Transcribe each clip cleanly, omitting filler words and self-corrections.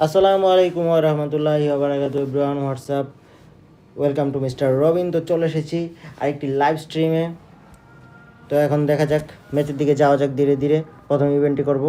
আসসালামু আলাইকুম ওয়া রাহমাতুল্লাহি ওয়া বারাকাতুহু everyone WhatsApp welcome to mister Robin. তো চলে এসেছি আরেকটি লাইভ স্ট্রিমে। তো এখন দেখা যাক, ম্যাচের দিকে যাওয়া যাক ধীরে ধীরে। প্রথম ইভেন্টটি করব।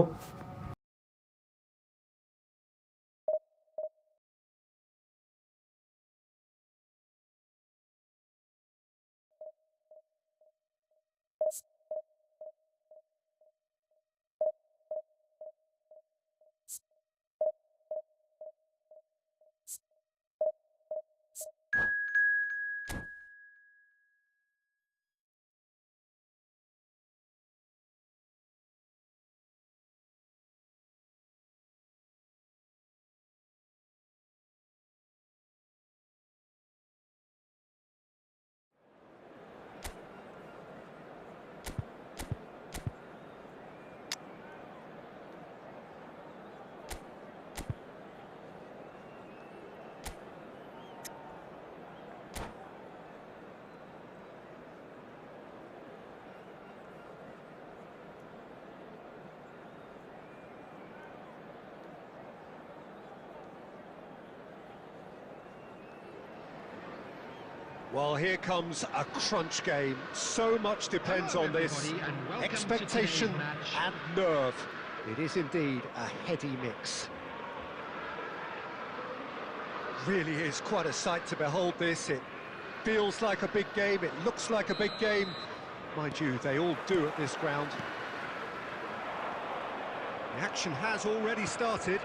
Well, here comes a crunch game. So much depends on this. Expectation and nerve. It is indeed a heady mix. Really is quite a sight to behold this. It feels like a big game, it looks like a big game. Mind you, they all do at this ground. The action has already started.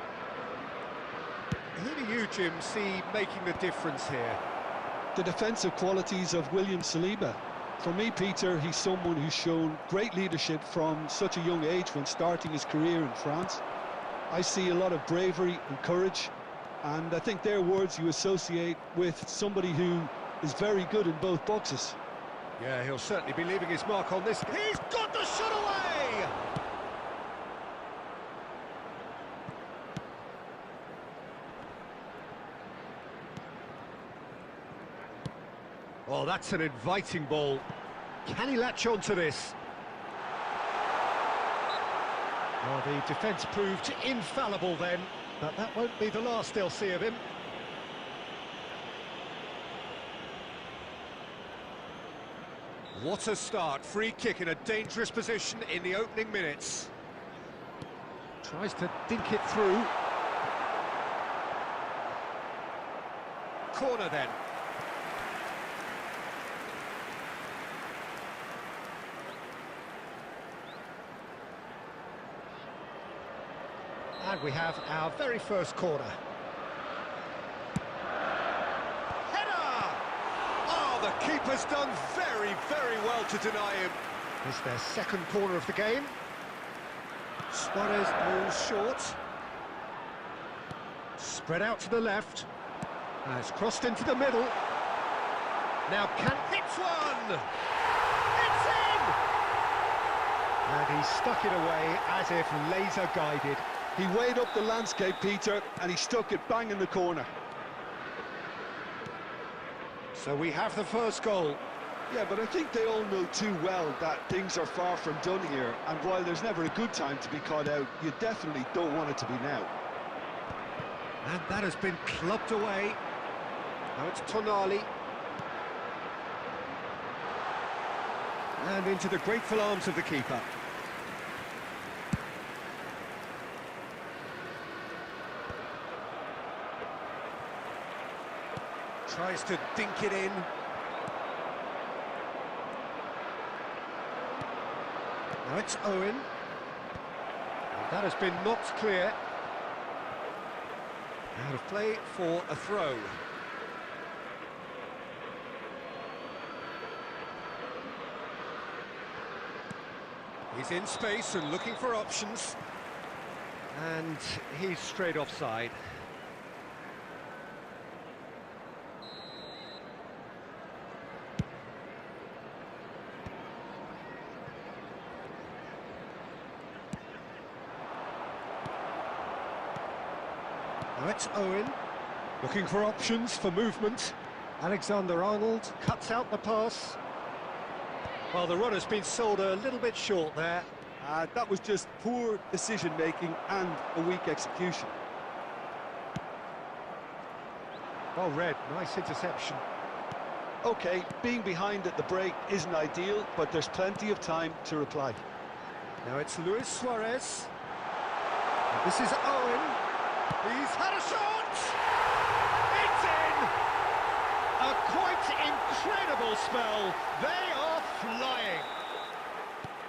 Who do you, Jim, see making the difference here? The defensive qualities of William Saliba. For me, Peter, he's someone who's shown great leadership from such a young age when starting his career in France. I see a lot of bravery and courage, and I think they're words you associate with somebody who is very good in both boxes. Yeah, he'll certainly be leaving his mark on this. He's got the shot away! Oh, that's an inviting ball. Can he latch on to this? Oh, the defence proved infallible then, but that won't be the last they'll see of him. What a start. Free kick in a dangerous position in the opening minutes. Tries to dink it through. Corner then. And we have our very first corner. Header! Oh, the keeper's done very, very well to deny him. It's their second corner of the game. Suarez moves short. Spread out to the left. It's crossed into the middle. Now can hits one! It's in! And he stuck it away as if laser guided. He weighed up the landscape, Peter, and he stuck it bang in the corner. So we have the first goal. Yeah, but I think they all know too well that things are far from done here, and while there's never a good time to be caught out, you definitely don't want it to be now. And that has been clubbed away. Now it's Tonali. And into the grateful arms of the keeper. Tries to dink it in. Now it's Owen. And that has been knocked clear. Out of play for a throw. He's in space and looking for options. And he's straight offside. Now it's Owen, looking for options for movement. Alexander-Arnold cuts out the pass. Well, the run has been sold a little bit short there. That was just poor decision-making and a weak execution. Well read, nice interception. Okay, being behind at the break isn't ideal, but there's plenty of time to reply. Now it's Luis Suarez. And this is Owen. He's had a shot! It's in! A quite incredible spell. They are flying.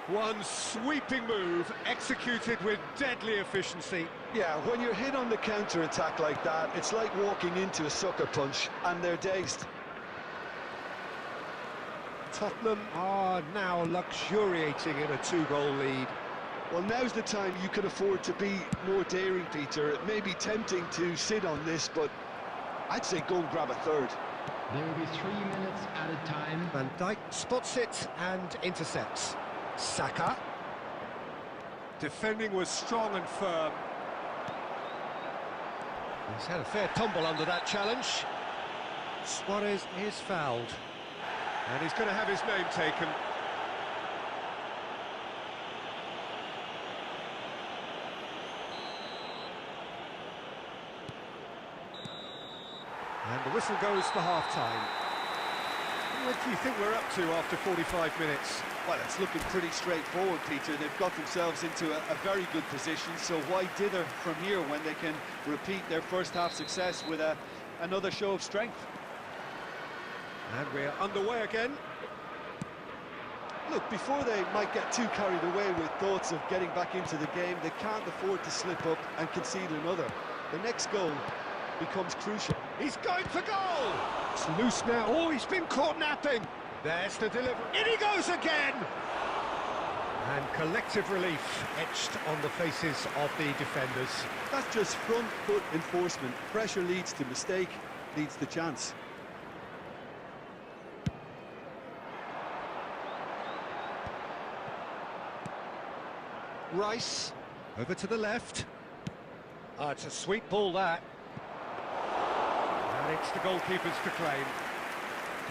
One sweeping move, executed with deadly efficiency. Yeah, when you're hit on the counter-attack like that, it's like walking into a sucker punch, and they're dazed. Tottenham are now luxuriating in a 2-goal lead. Well, now's the time you can afford to be more daring, Peter. It may be tempting to sit on this, but I'd say go and grab a third. There will be 3 minutes at a time. Van Dijk spots it and intercepts. Saka. Defending was strong and firm. He's had a fair tumble under that challenge. Suarez is fouled. And he's going to have his name taken. And the whistle goes for half-time. What do you think we're up to after 45 minutes? Well, it's looking pretty straightforward, Peter. They've got themselves into a very good position, so why dither from here when they can repeat their first-half success with another show of strength? And we're underway again. Look, before they might get too carried away with thoughts of getting back into the game, they can't afford to slip up and concede another. The next goal becomes crucial. He's going for goal! It's loose now. Oh, he's been caught napping. There's the delivery. In he goes again! And collective relief etched on the faces of the defenders. That's just front foot enforcement. Pressure leads to mistake, leads to chance. Rice, over to the left. Oh, it's a sweet ball, that. And it's the goalkeepers to claim.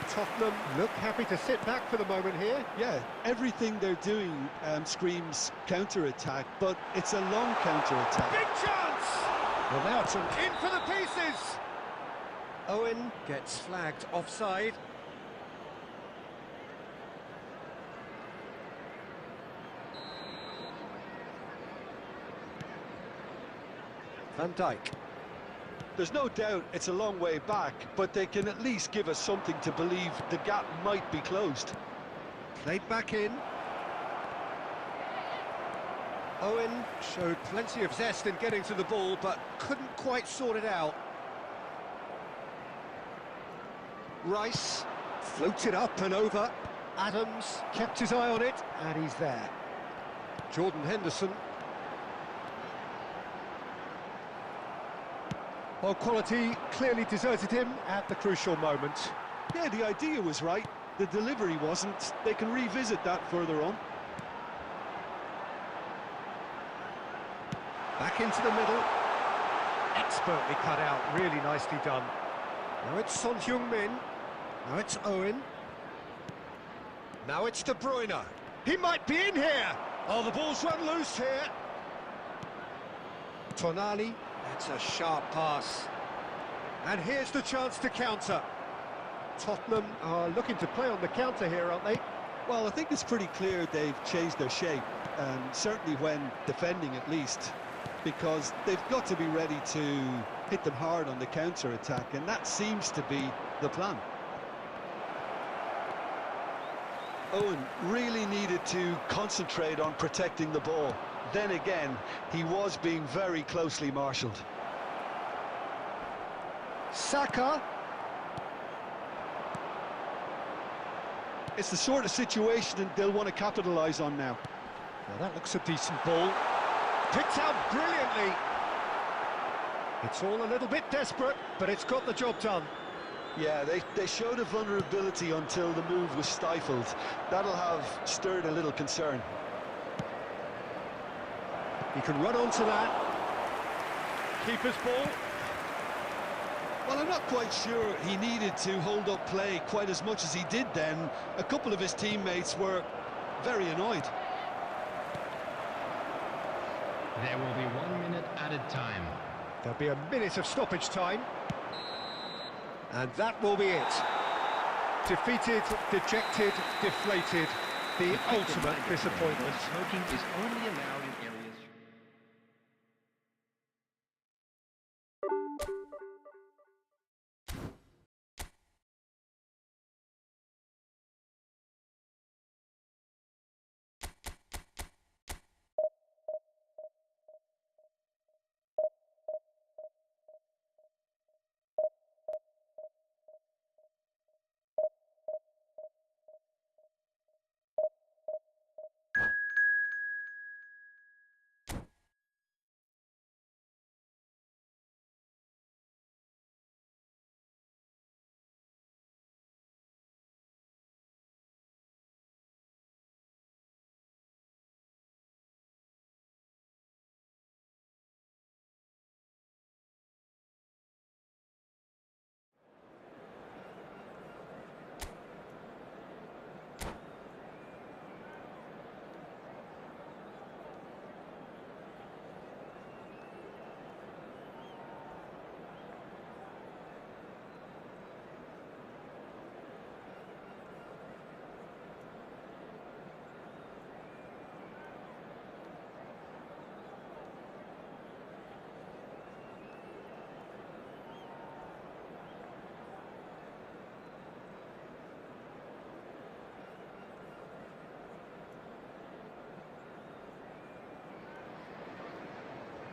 Tottenham look happy to sit back for the moment here. Yeah, everything they're doing screams counter-attack, but it's a long counter-attack. Big chance! Well, now it's in for the pieces. Owen gets flagged offside. Van Dijk. There's no doubt it's a long way back, but they can at least give us something to believe the gap might be closed. Played back in. Owen showed plenty of zest in getting to the ball, but couldn't quite sort it out. Rice floated up and over. Adams kept his eye on it, and he's there. Jordan Henderson. Well, quality clearly deserted him at the crucial moment. Yeah, the idea was right. The delivery wasn't. They can revisit that further on. Back into the middle. Expertly cut out, really nicely done. Now it's Son Heung-min. Now it's Owen. Now it's De Bruyne. He might be in here. Oh, the ball's run loose here. Tonali. That's a sharp pass. And here's the chance to counter. Tottenham are looking to play on the counter here, aren't they? Well, I think it's pretty clear they've changed their shape, certainly when defending at least, because they've got to be ready to hit them hard on the counter-attack, and that seems to be the plan. Owen really needed to concentrate on protecting the ball. Then again, he was being very closely marshalled. Saka. It's the sort of situation they'll want to capitalise on now. Well, that looks a decent ball. Picked out brilliantly. It's all a little bit desperate, but it's got the job done. Yeah, they showed a vulnerability until the move was stifled. That'll have stirred a little concern. He can run onto that. Keeper's ball. Well, I'm not quite sure he needed to hold up play quite as much as he did then. A couple of his teammates were very annoyed. There will be 1 minute added time. There'll be a minute of stoppage time. And that will be it. Defeated, dejected, deflated. The ultimate disappointment. Smoking is only allowed in areas.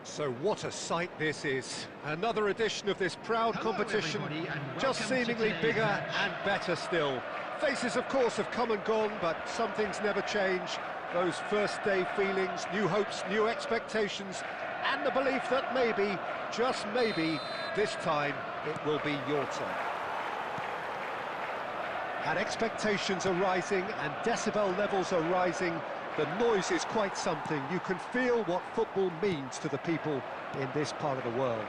So what a sight this is. Another edition of this proud Hello, competition, everybody, and just welcome to seemingly today's bigger match. and better still. Faces, of course, have come and gone, but some things never change. Those first-day feelings, new hopes, new expectations, and the belief that maybe, just maybe, this time it will be your turn. And expectations are rising, and decibel levels are rising. The noise is quite something. You can feel what football means to the people in this part of the world.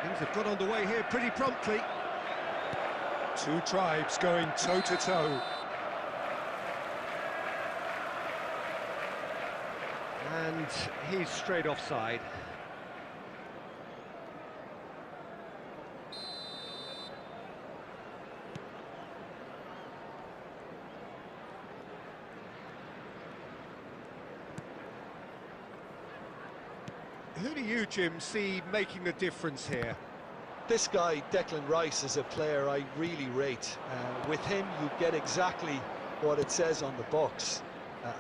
Things have got underway here pretty promptly. Two tribes going toe-to-toe. And he's straight offside. Who do you, Jim, see making the difference here? This guy, Declan Rice, is a player I really rate. With him, you get exactly what it says on the box.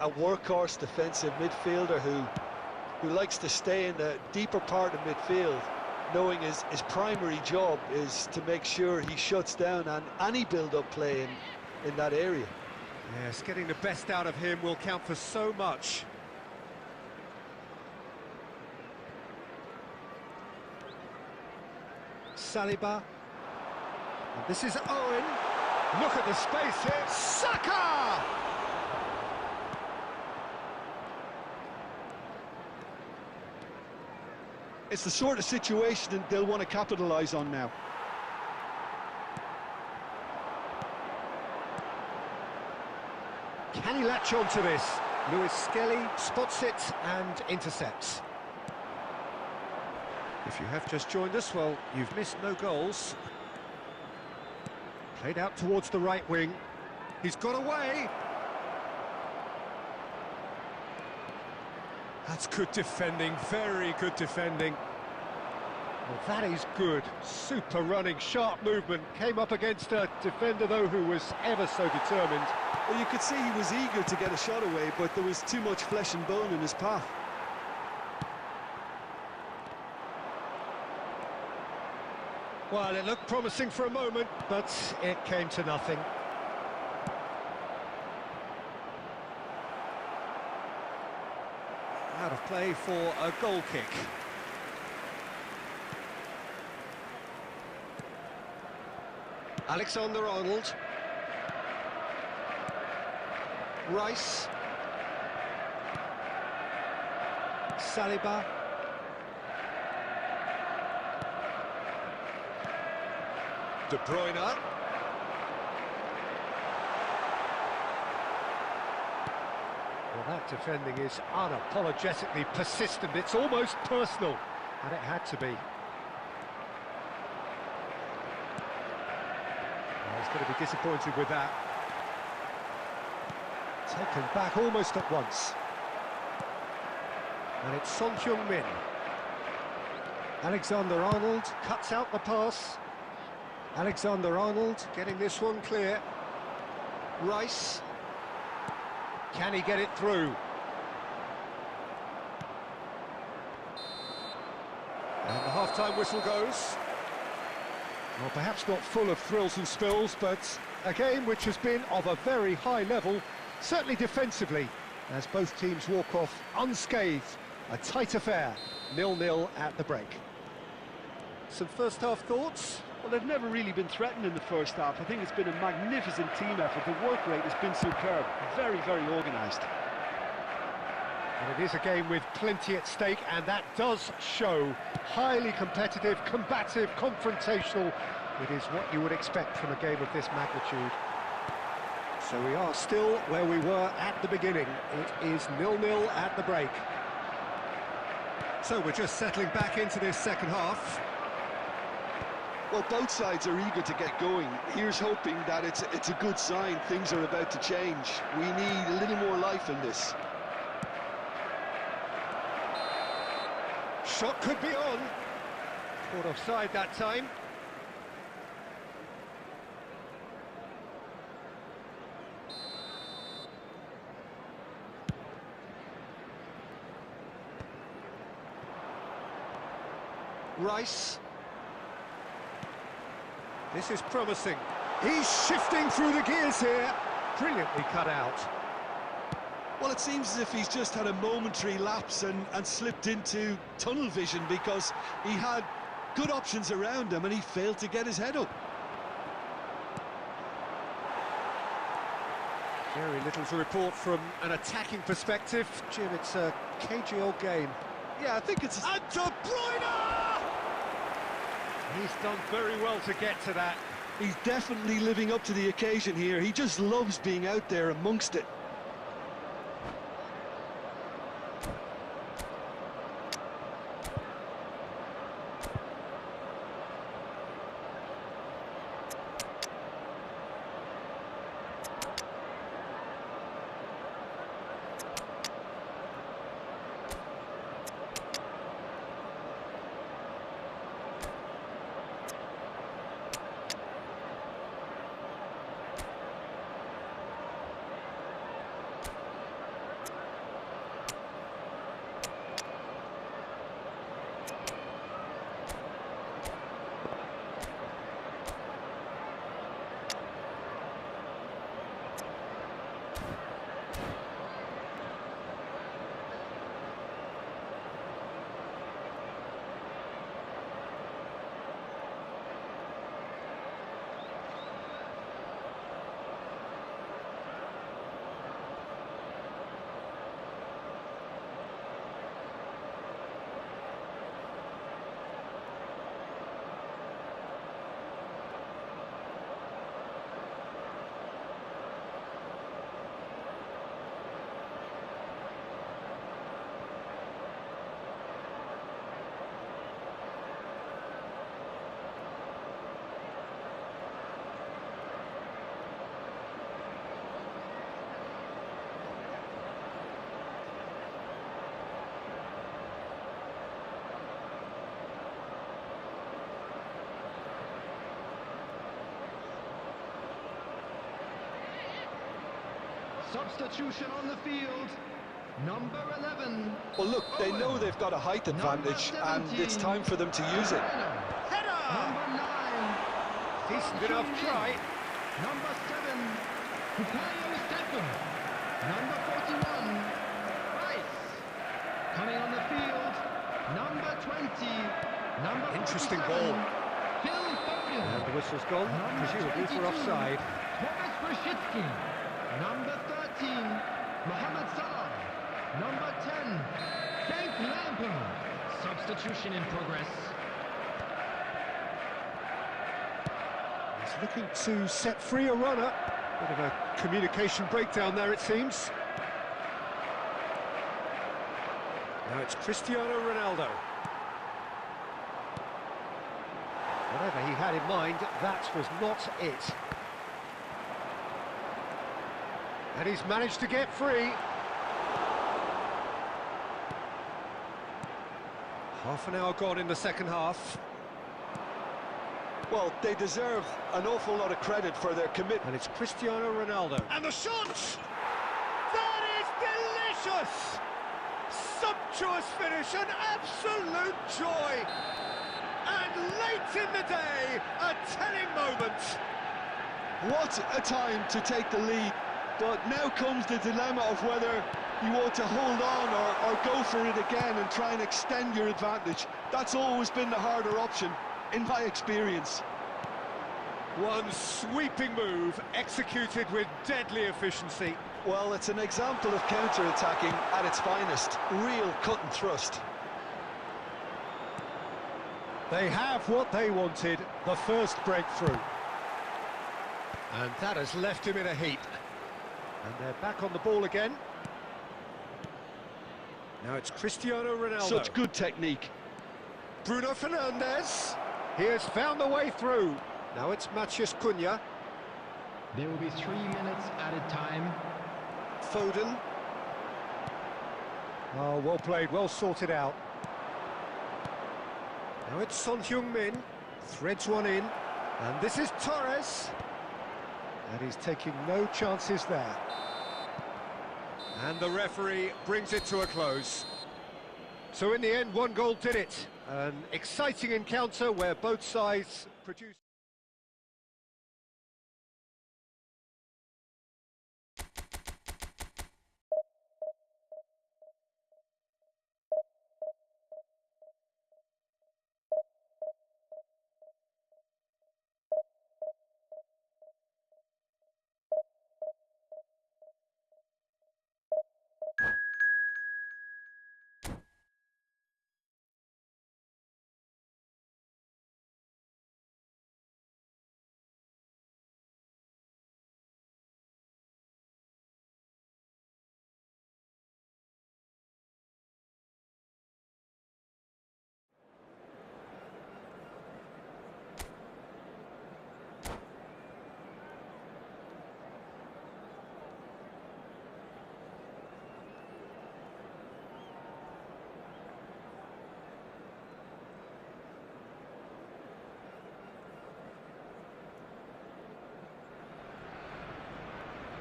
A workhorse defensive midfielder who likes to stay in the deeper part of midfield, knowing his primary job is to make sure he shuts down any build-up play in that area. Yes, getting the best out of him will count for so much. Saliba. And this is Owen. Look at the space here. Saka! It's the sort of situation they'll want to capitalise on now. Can he latch on to this? Lewis Skelly spots it and intercepts. If you have just joined us, well, you've missed no goals. Played out towards the right wing. He's got away. That's good defending, very good defending. Well, that is good. Super running, sharp movement. Came up against a defender, though, who was ever so determined. Well, you could see he was eager to get a shot away, but there was too much flesh and bone in his path. Well, it looked promising for a moment, but it came to nothing. Out of play for a goal kick. Alexander-Arnold. Rice. Saliba. De Bruyne. Well, that defending is unapologetically persistent. It's almost personal, and it had to be. going to be disappointed with that. Taken back almost at once. And it's Son Heung-min. Alexander-Arnold cuts out the pass. Alexander-Arnold getting this one clear. Rice. Can he get it through? And the half-time whistle goes. Well, perhaps not full of thrills and spills, but a game which has been of a very high level, certainly defensively, as both teams walk off unscathed. A tight affair, 0-0 at the break. Some first-half thoughts? Well, they've never really been threatened in the first half. I think it's been a magnificent team effort. The work rate has been superb. Very, very organised. And it is a game with plenty at stake, and that does show. Highly competitive, combative, confrontational. It is what you would expect from a game of this magnitude. So we are still where we were at the beginning. It is 0-0 at the break. So we're just settling back into this second half. Well, both sides are eager to get going. Here's hoping that it's a good sign. Things are about to change. We need a little more life in this. Shot could be on. Caught offside that time. Rice. This is promising. He's shifting through the gears here. Brilliantly cut out. Well, it seems as if he's just had a momentary lapse and slipped into tunnel vision, because he had good options around him and he failed to get his head up. Very little to report from an attacking perspective. Jim, it's a cagey old game. Yeah, I think it's... And De Bruyne! He's done very well to get to that. He's definitely living up to the occasion here. He just loves being out there amongst it. Substitution on the field. Number 11. Well, look, they know they've got a height advantage, and it's time for them to use it. Header! Number 9. Decent enough try. Number 7. Bukayo Saka. Number 41. Rice. Coming on the field. Number 20. Number Interesting 47. ball. Phil Foden. And the whistle's gone, Number presumably for 22. offside. Thomas Rashitsky. Number 13. Mohamed Salah. Number 10. Frank Lampard. Substitution in progress. He's looking to set free a runner. Bit of a communication breakdown there, it seems. Now it's Cristiano Ronaldo. Whatever he had in mind, that was not it. And he's managed to get free. Half an hour gone in the second half. Well, they deserve an awful lot of credit for their commitment. And it's Cristiano Ronaldo. And the shot! That is delicious! Sumptuous finish, an absolute joy! And late in the day, a telling moment. What a time to take the lead. But now comes the dilemma of whether you want to hold on or go for it again and try and extend your advantage. That's always been the harder option, in my experience. One sweeping move, executed with deadly efficiency. Well, it's an example of counter-attacking at its finest. Real cut and thrust. They have what they wanted, the first breakthrough. And that has left him in a heap. And they're back on the ball again. Now it's Cristiano Ronaldo. Such good technique. Bruno Fernandes. He has found the way through. Now it's Matheus Cunha. There will be 3 minutes added time. Foden. Oh, well played, well sorted out. Now it's Son Heung-min. Threads one in. And this is Torres. And he's taking no chances there. And the referee brings it to a close. So in the end, one goal did it. An exciting encounter where both sides produced...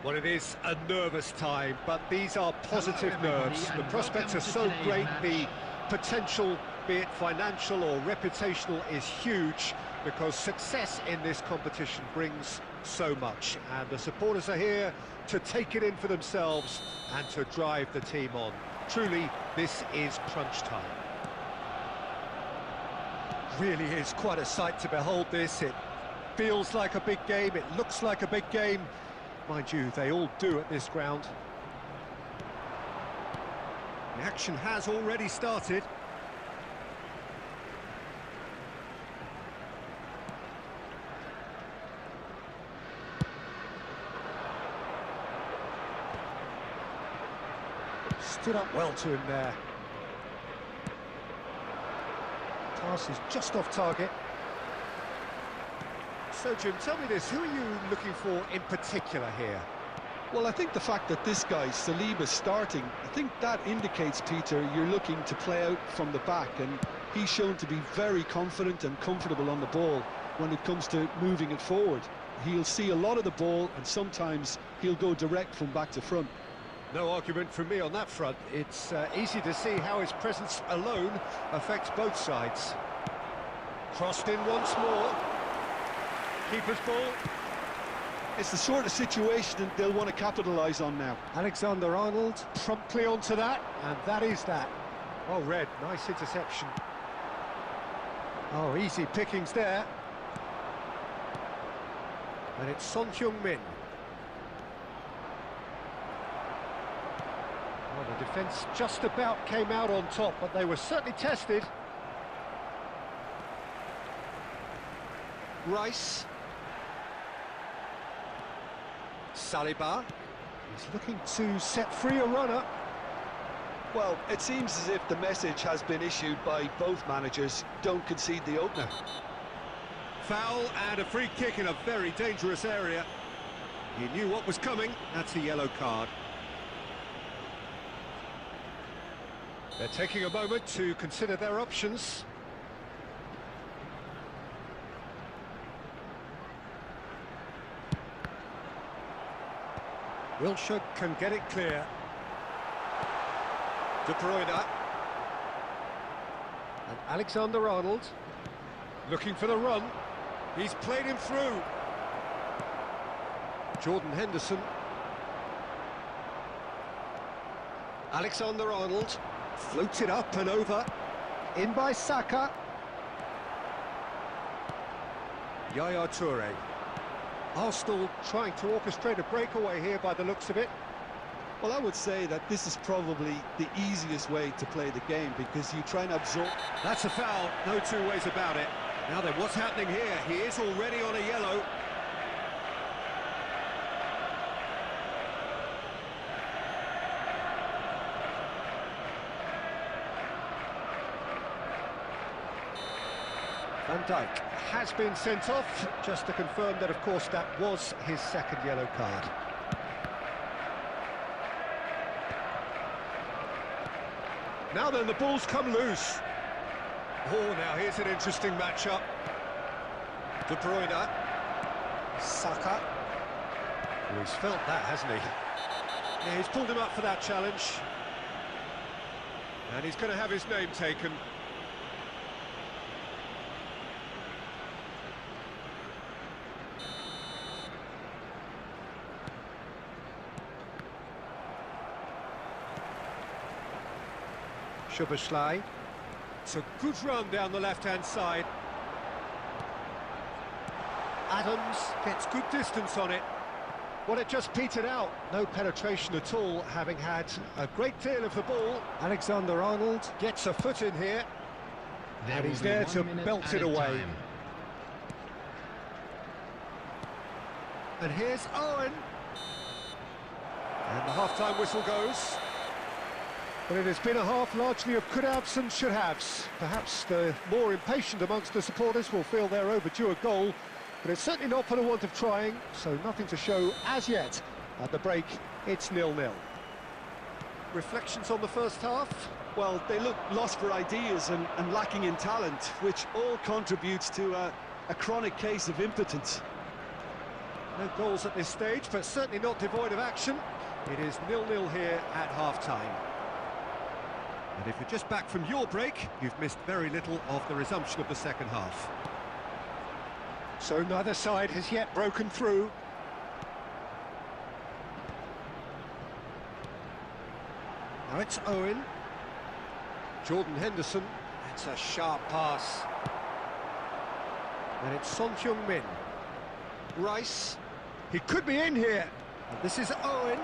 Well, it is a nervous time, but these are positive nerves. The prospects are so great, the potential, be it financial or reputational, is huge, because success in this competition brings so much. And the supporters are here to take it in for themselves and to drive the team on. Truly, this is crunch time. Really is quite a sight to behold this. It feels like a big game, it looks like a big game. Mind you, they all do at this ground. The action has already started. Stood up well to him there. Pass is just off target. So, Jim, tell me this, who are you looking for in particular here? Well, I think the fact that this guy, Saliba's starting, I think that indicates, Peter, you're looking to play out from the back, and he's shown to be very confident and comfortable on the ball when it comes to moving it forward. He'll see a lot of the ball, and sometimes he'll go direct from back to front. No argument from me on that front. It's easy to see how his presence alone affects both sides. Crossed in once more. Keeper's ball. It's the sort of situation they'll want to capitalise on now. Alexander-Arnold promptly onto that, and that is that. Oh, Red, nice interception. Oh, easy pickings there. And it's Son Heung-min. Well, the defence just about came out on top, but they were certainly tested. Rice. Saliba. He's looking to set free a runner. Well, it seems as if the message has been issued by both managers: don't concede the opener. Foul and a free kick in a very dangerous area. He knew what was coming. That's a yellow card. They're taking a moment to consider their options. Wilshere can get it clear. De Bruyne. And Alexander-Arnold. Looking for the run. He's played him through. Jordan Henderson. Alexander-Arnold. Floats it up and over. In by Saka. Yaya Toure. Arsenal trying to orchestrate a breakaway here by the looks of it. Well, I would say that this is probably the easiest way to play the game, because you try and absorb... That's a foul, no two ways about it. Now then, what's happening here? He is already on a yellow. Van Dijk has been sent off, just to confirm that, of course, that was his second yellow card. Now then, the ball's come loose. Oh, now here's an interesting matchup. De Bruyne. Saka. Oh, he's felt that, hasn't he? Yeah, he's pulled him up for that challenge. And he's going to have his name taken. Szoboszlai. It's a good run down the left-hand side. Adams gets good distance on it. Well, it just petered out. No penetration at all, having had a great deal of the ball. Alexander-Arnold gets a foot in here. And he's there to belt it away. And here's Owen. And the half-time whistle goes. But it has been a half largely of could-haves and should-haves. Perhaps the more impatient amongst the supporters will feel they're overdue a goal, but it's certainly not for the want of trying, so nothing to show as yet. At the break, it's 0-0. Reflections on the first half? Well, they look lost for ideas and lacking in talent, which all contributes to a chronic case of impotence. No goals at this stage, but certainly not devoid of action. It is 0-0 here at half-time. And if you're just back from your break, you've missed very little of the resumption of the second half. So neither side has yet broken through. Now it's Owen. Jordan Henderson. It's a sharp pass. And it's Son Heung-min. Rice. He could be in here. And this is Owen.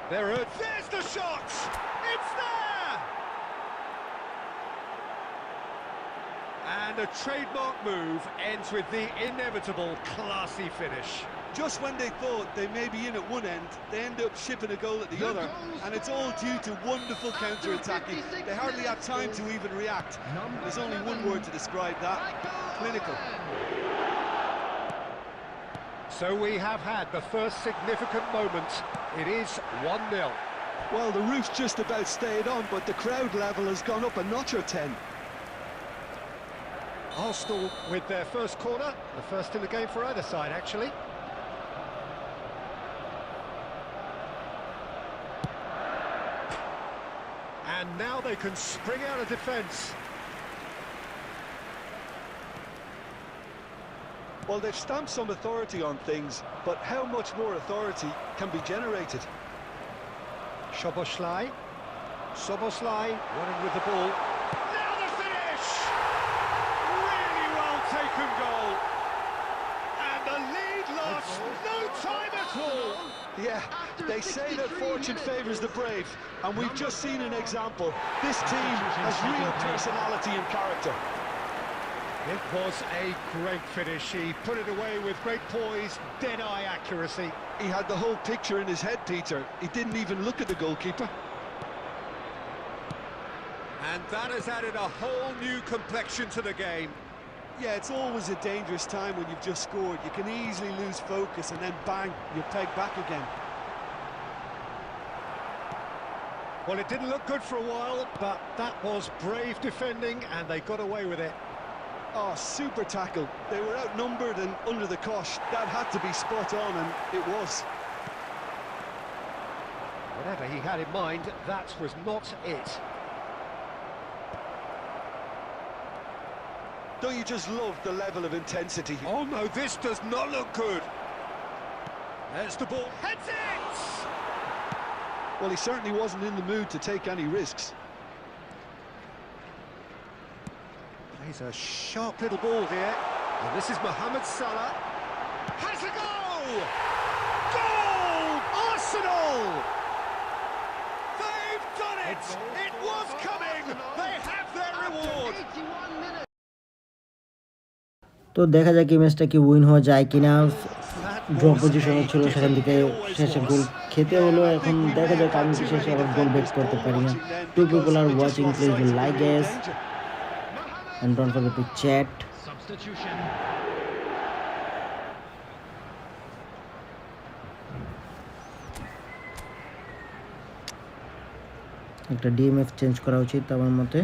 There's the shot! It's there! And a trademark move ends with the inevitable classy finish. Just when they thought they may be in at one end, they end up shipping a goal at the other, and it's all due to wonderful counter-attacking. They hardly have time to even react. There's only one word to describe that: clinical. So we have had the first significant moment. It is 1-0. Well, the roof's just about stayed on, but the crowd level has gone up a notch or 10. Arsenal with their first corner, the first in the game for either side, actually. And now they can spring out of defence. Well, they've stamped some authority on things, but how much more authority can be generated? Szoboszlai. Szoboszlai running with the ball. Now the finish! Really well taken goal. And the lead lost no time at all. Yeah, they say that fortune favours the brave, and we've just seen an example. This team has real personality and character. It was a great finish. He put it away with great poise, dead-eye accuracy. He had the whole picture in his head, Peter. He didn't even look at the goalkeeper. And that has added a whole new complexion to the game. Yeah, it's always a dangerous time when you've just scored. You can easily lose focus and then bang, you're pegged back again. Well, it didn't look good for a while, but that was brave defending and they got away with it. Oh, super tackle. They were outnumbered and under the cosh. That had to be spot on, and it was. Whatever he had in mind, that was not it. Don't you just love the level of intensity? Oh no, this does not look good. There's the ball. Heads it! Well, he certainly wasn't in the mood to take any risks. Plays a sharp little ball here. And this is Mohamed Salah. Has a goal! Goal! Arsenal! They've done it! It was coming! They have their reward! তো দেখা যাক এই ম্যাচটা কি win হওয়া যায় কিনা। Draw পজিশনে ছিল, সেখান থেকে শেষে গোল খেতে হলো। এখন দেখা যাক আমি কি শেষে আবার গোল বেট করতে পারি না। Two people are watching, please do like guys and don't forget to chat. একটা ডিএমএফ চেঞ্জ করা উচিত আমার মতে।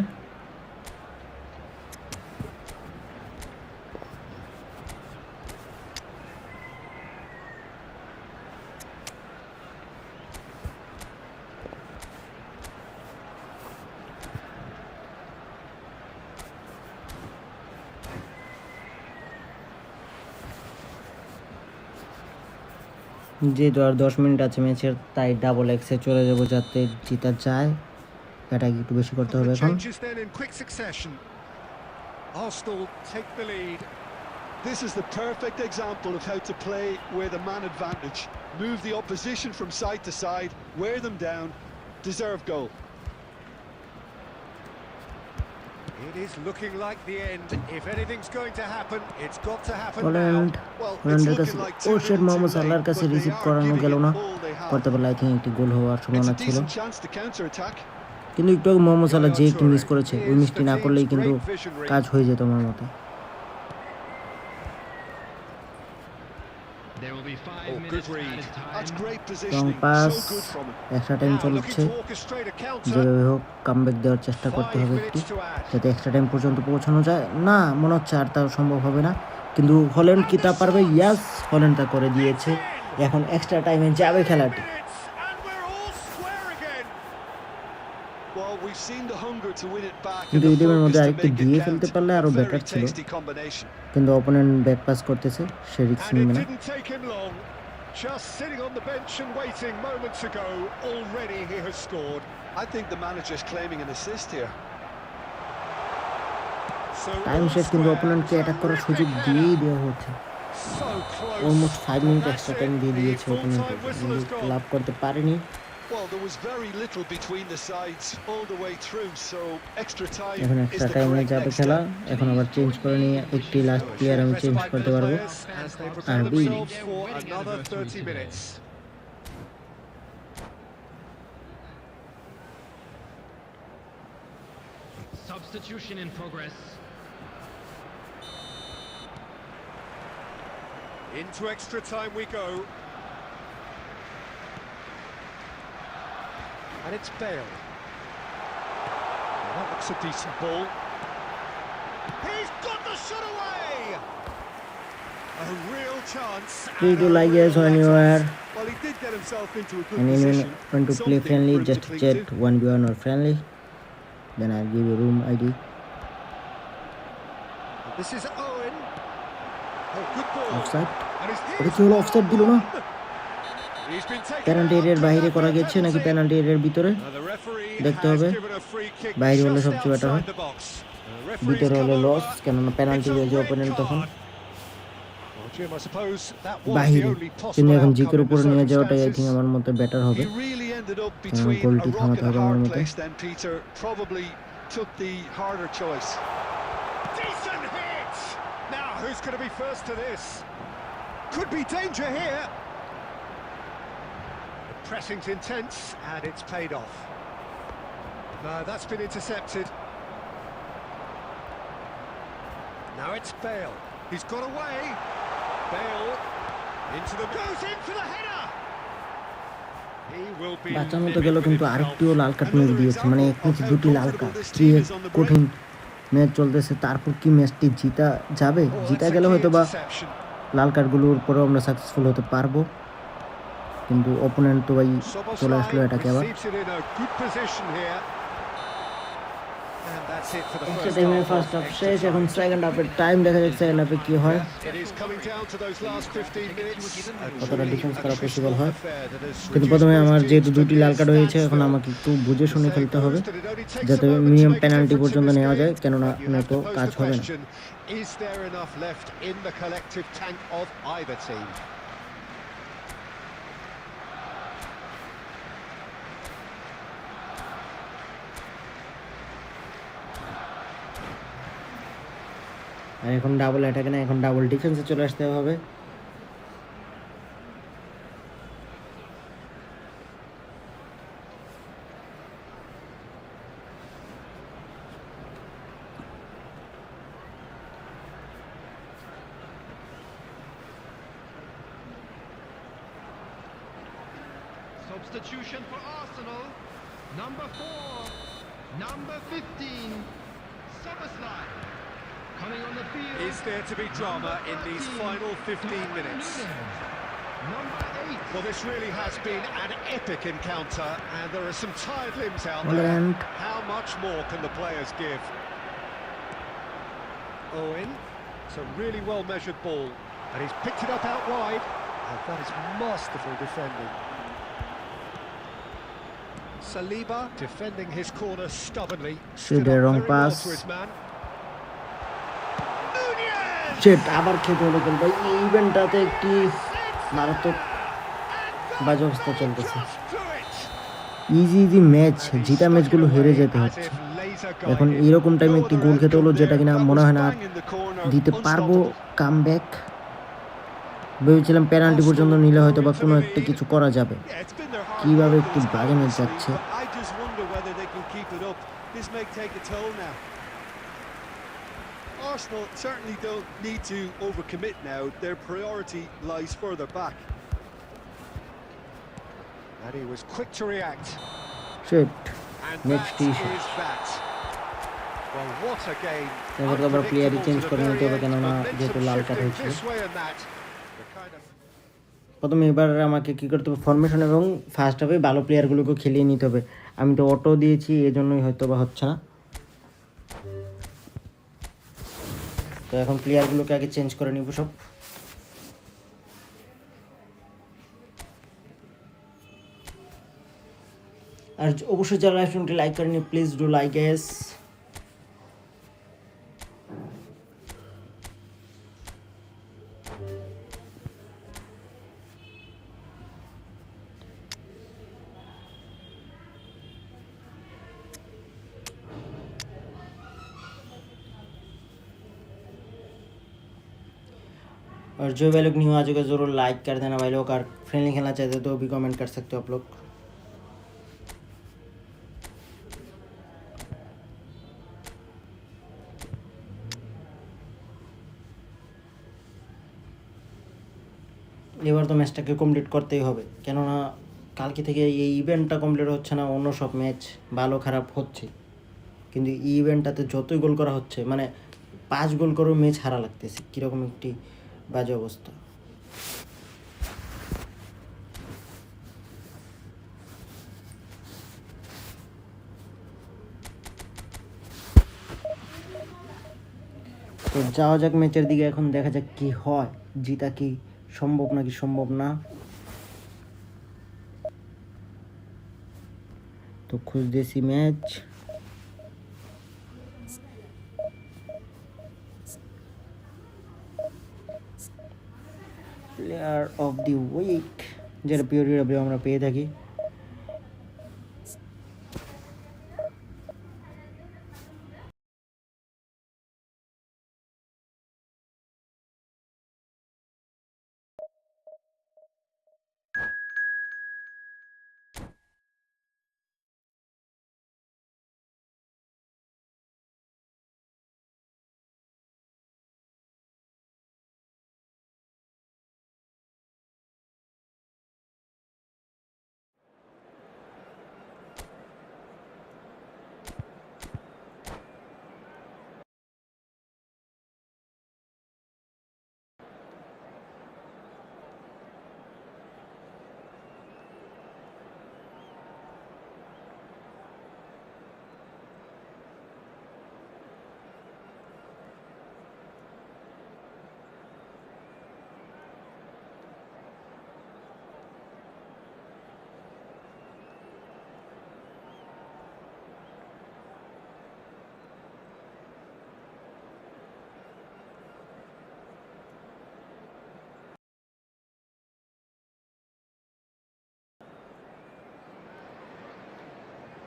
যেহেতু আর 10 মিনিট আছে ম্যাচের, তাই ডাবল এক্সে চলে যাবো যাতে জিতা যায়। এটা একটু বেশি করতে হবে এখন। This is the perfect example of how to play with a man advantage. Move the opposition from side to side, wear them down, deserve goal. It is looking like the end. If anything's going to happen, it's got to happen now. হল্যান্ডের কাছে ও শেট মোহাম্মদ সাল্লাহর কাছে receive করানো গেল না। করতে পারলে I think একটি গোল হওয়ার সম্ভাবনা ছিল, কিন্তু একটু মোহাম্মদ সাল্লাহ যে একটু মিস করেছে, ওই মিসটি না করলেই কিন্তু কাজ হয়ে যেত আমার মতে। লং পাস, এক্সট্রা টাইম চলছে, যেভাবে হোক কামব্যাক দেওয়ার চেষ্টা করতে হবে একটু, যাতে এক্সট্রা টাইম পর্যন্ত পৌঁছানো যায়। না, মনে হচ্ছে আর তা সম্ভব হবে না, কিন্তু হল্যান্ড কি তা পারবে? ইয়াস, হল্যান্ড তা করে দিয়েছে। এখন এক্সট্রা টাইমে যাবে খেলাটি। কিন্তু এই গেমের মধ্যে আরেকটু দিয়ে ফেলতে পারলে আরো বেটার ছিল, কিন্তু অপোনেন্ট ব্যাক পাস করতেছে, সে রিস্ক নেবে না। Just sitting on the bench and waiting moments ago, already he has scored. I think the manager's claiming an assist here. Time শেষ, কিন্তু অপোনেন্টকে অ্যাটাক করার সুযোগ দিয়েই দেওয়া হচ্ছে। অলমোস্ট 5 মিনিট এক্সট্রা টাইম দিয়ে দিয়েছে অপোনেন্টকে, কিন্তু লাভ করতে পারেনি। এখন এক্সট্রা টাইমে যাবে খেলা। এখন আবার চেঞ্জ করে নিয়ে একটি লাস্ট প্লেয়ার আমি চেঞ্জ করতে পারবো। আরবি Substitution in progress. Into extra time we go. And it's Bale. That looks a decent ball. He's got the shot away! A real chance. Please do like us when you are. Well, he did get himself into a good and position. anyone want to play friendly, just chat 1v1 or friendly. Then I'll give you room ID. This is Owen. Oh, good ball. Offside. And ওটা কি হলো? Offside দিল না? Penalty এরিয়ার বাইরে করা গেছে নাকি পেনাল্টি এরিয়ার ভিতরে দেখতে হবে। বাইরে হলে সবচেয়ে বেটার হয়, ভিতরে হলে লস, কেননা পেনাল্টি এরিয়া যে অপোনেন্ট তখন বাহিরে। কিন্তু এখন জিকের উপরে নিয়ে যাওয়াটাই আই থিঙ্ক আমার মতে বেটার হবে, গোলটি থামাতে হবে আমার মতে। Who's going to be first to this? Could be danger here. The pressing's intense and it's paid off. No, that's been intercepted. Now it's Bale. He's got away. Bale goes in for the header. He will be বাঁচানো তো গেল, কিন্তু আরেকটিও লাল card মেরে দিয়েছে, মানে এক ম্যাচে দুটি লাল কার্ড। কি এক কঠিন ম্যাচ চলতেছে, তারপর কি ম্যাচটি জিতা যাবে? জিতা গেলে হয়তো বা লাল কার্ডগুলোর পরেও আমরা সাকসেসফুল হতে পারবো, কিন্তু অপোনেন্ট তো ভাই চলে আসলো এটাকে আবার। ফার্স্ট হাফ শেষ, এখন সেকেন্ড হাফের টাইম। দেখা যাক সেকেন্ড হাফে কি হয়, কতটা ডিফেন্স করা পসিবল হয়। কিন্তু প্রথমে আমার যেহেতু দুটি লাল কার্ড হয়েছে, এখন আমাকে একটু বুঝে শুনে খেলতে হবে, যাতে মিনিমাম পেনাল্টি পর্যন্ত নেওয়া যায়, কেননা নয়তো কাজ হবে না। আর এখন ডাবল অ্যাটাকে না, এখন ডাবল ডিফেন্সে চলে আসতে হবে। Substitution for Arsenal. Number 4, number 15, Soboslai. Coming on the field. Is there to be drama in these final 15 minutes? Number 8. Well, this really has been an epic encounter, and there are some tired limbs out Well, there. and How much more can the players give? Owen, it's a really well-measured ball, and he's picked it up out wide, and that is masterful defending. Saliba defending his corner stubbornly. Should a wrong very well pass. for his man. Set আবার খেতে হলো গোল ভাই। এই ইভেন্টটাতে একটি মারাত্মক বাজে অবস্থা চলতেছে। ইজি ইজি ম্যাচ, জিতা ম্যাচগুলো হেরে যেতে হচ্ছে। এখন এরকম টাইমে একটি গোল খেতে হলো, যেটা কিনা মনে হয় না দিতে পারবো কাম ব্যাক। ভেবেছিলাম পেনাল্টি পর্যন্ত নিলে হয়তো বা কোনো একটা কিছু করা যাবে। কিভাবে একটি বাজে ম্যাচ যাচ্ছে। Arsenal certainly don't need to overcommit now. Their priority lies further back. And he was quick to react. Shit. And Next that issue. is that. Well, what a game. এবার আবার প্লেয়ারই চেঞ্জ করে নিতে হবে, কেননা যেহেতু লাল card হয়েছিল। প্রথমে এবার আমাকে কী করতে হবে, ফরমেশন এবং ফার্স্ট হাফে ভালো প্লেয়ারগুলোকে খেলিয়ে নিতে হবে। আমি তো অটো দিয়েছি, এজন্যই হয়তো বা হচ্ছে না। তো এখন প্লেয়ারগুলোকে আগে চেঞ্জ করে নিব সব। আর অবশ্যই যারা লাইভ স্ট্রিমটি লাইক করেনি, প্লিজ ডু লাইক এস। और जो भी लोग न्यू आ चुके ज़रूर लाइक कर देना भाई लोग, और फ्रेंडली खेलना चाहते हो तो भी कमेंट कर सकते हो आप लोग। এবার তো ম্যাচটাকে কমপ্লিট করতেই হবে, কেননা কালকে থেকে এই ইভেন্টটা কমপ্লিট হচ্ছে না। অন্য সব ম্যাচ ভালো খারাপ হচ্ছে, কিন্তু এই ইভেন্টটাতে যতই গোল করা হচ্ছে, মানে 5 গোল করেও ম্যাচ হারা লাগতেছে। কীরকম একটি বাজে অবস্থা। তো যাওয়া যাক ম্যাচের দিকে, এখন দেখা যাক কি হয়, জিতা কি সম্ভব নাকি সম্ভব না। তো খুঁজতেছি match. Player of the week, যেটা পিওর আমরা পেয়ে থাকি।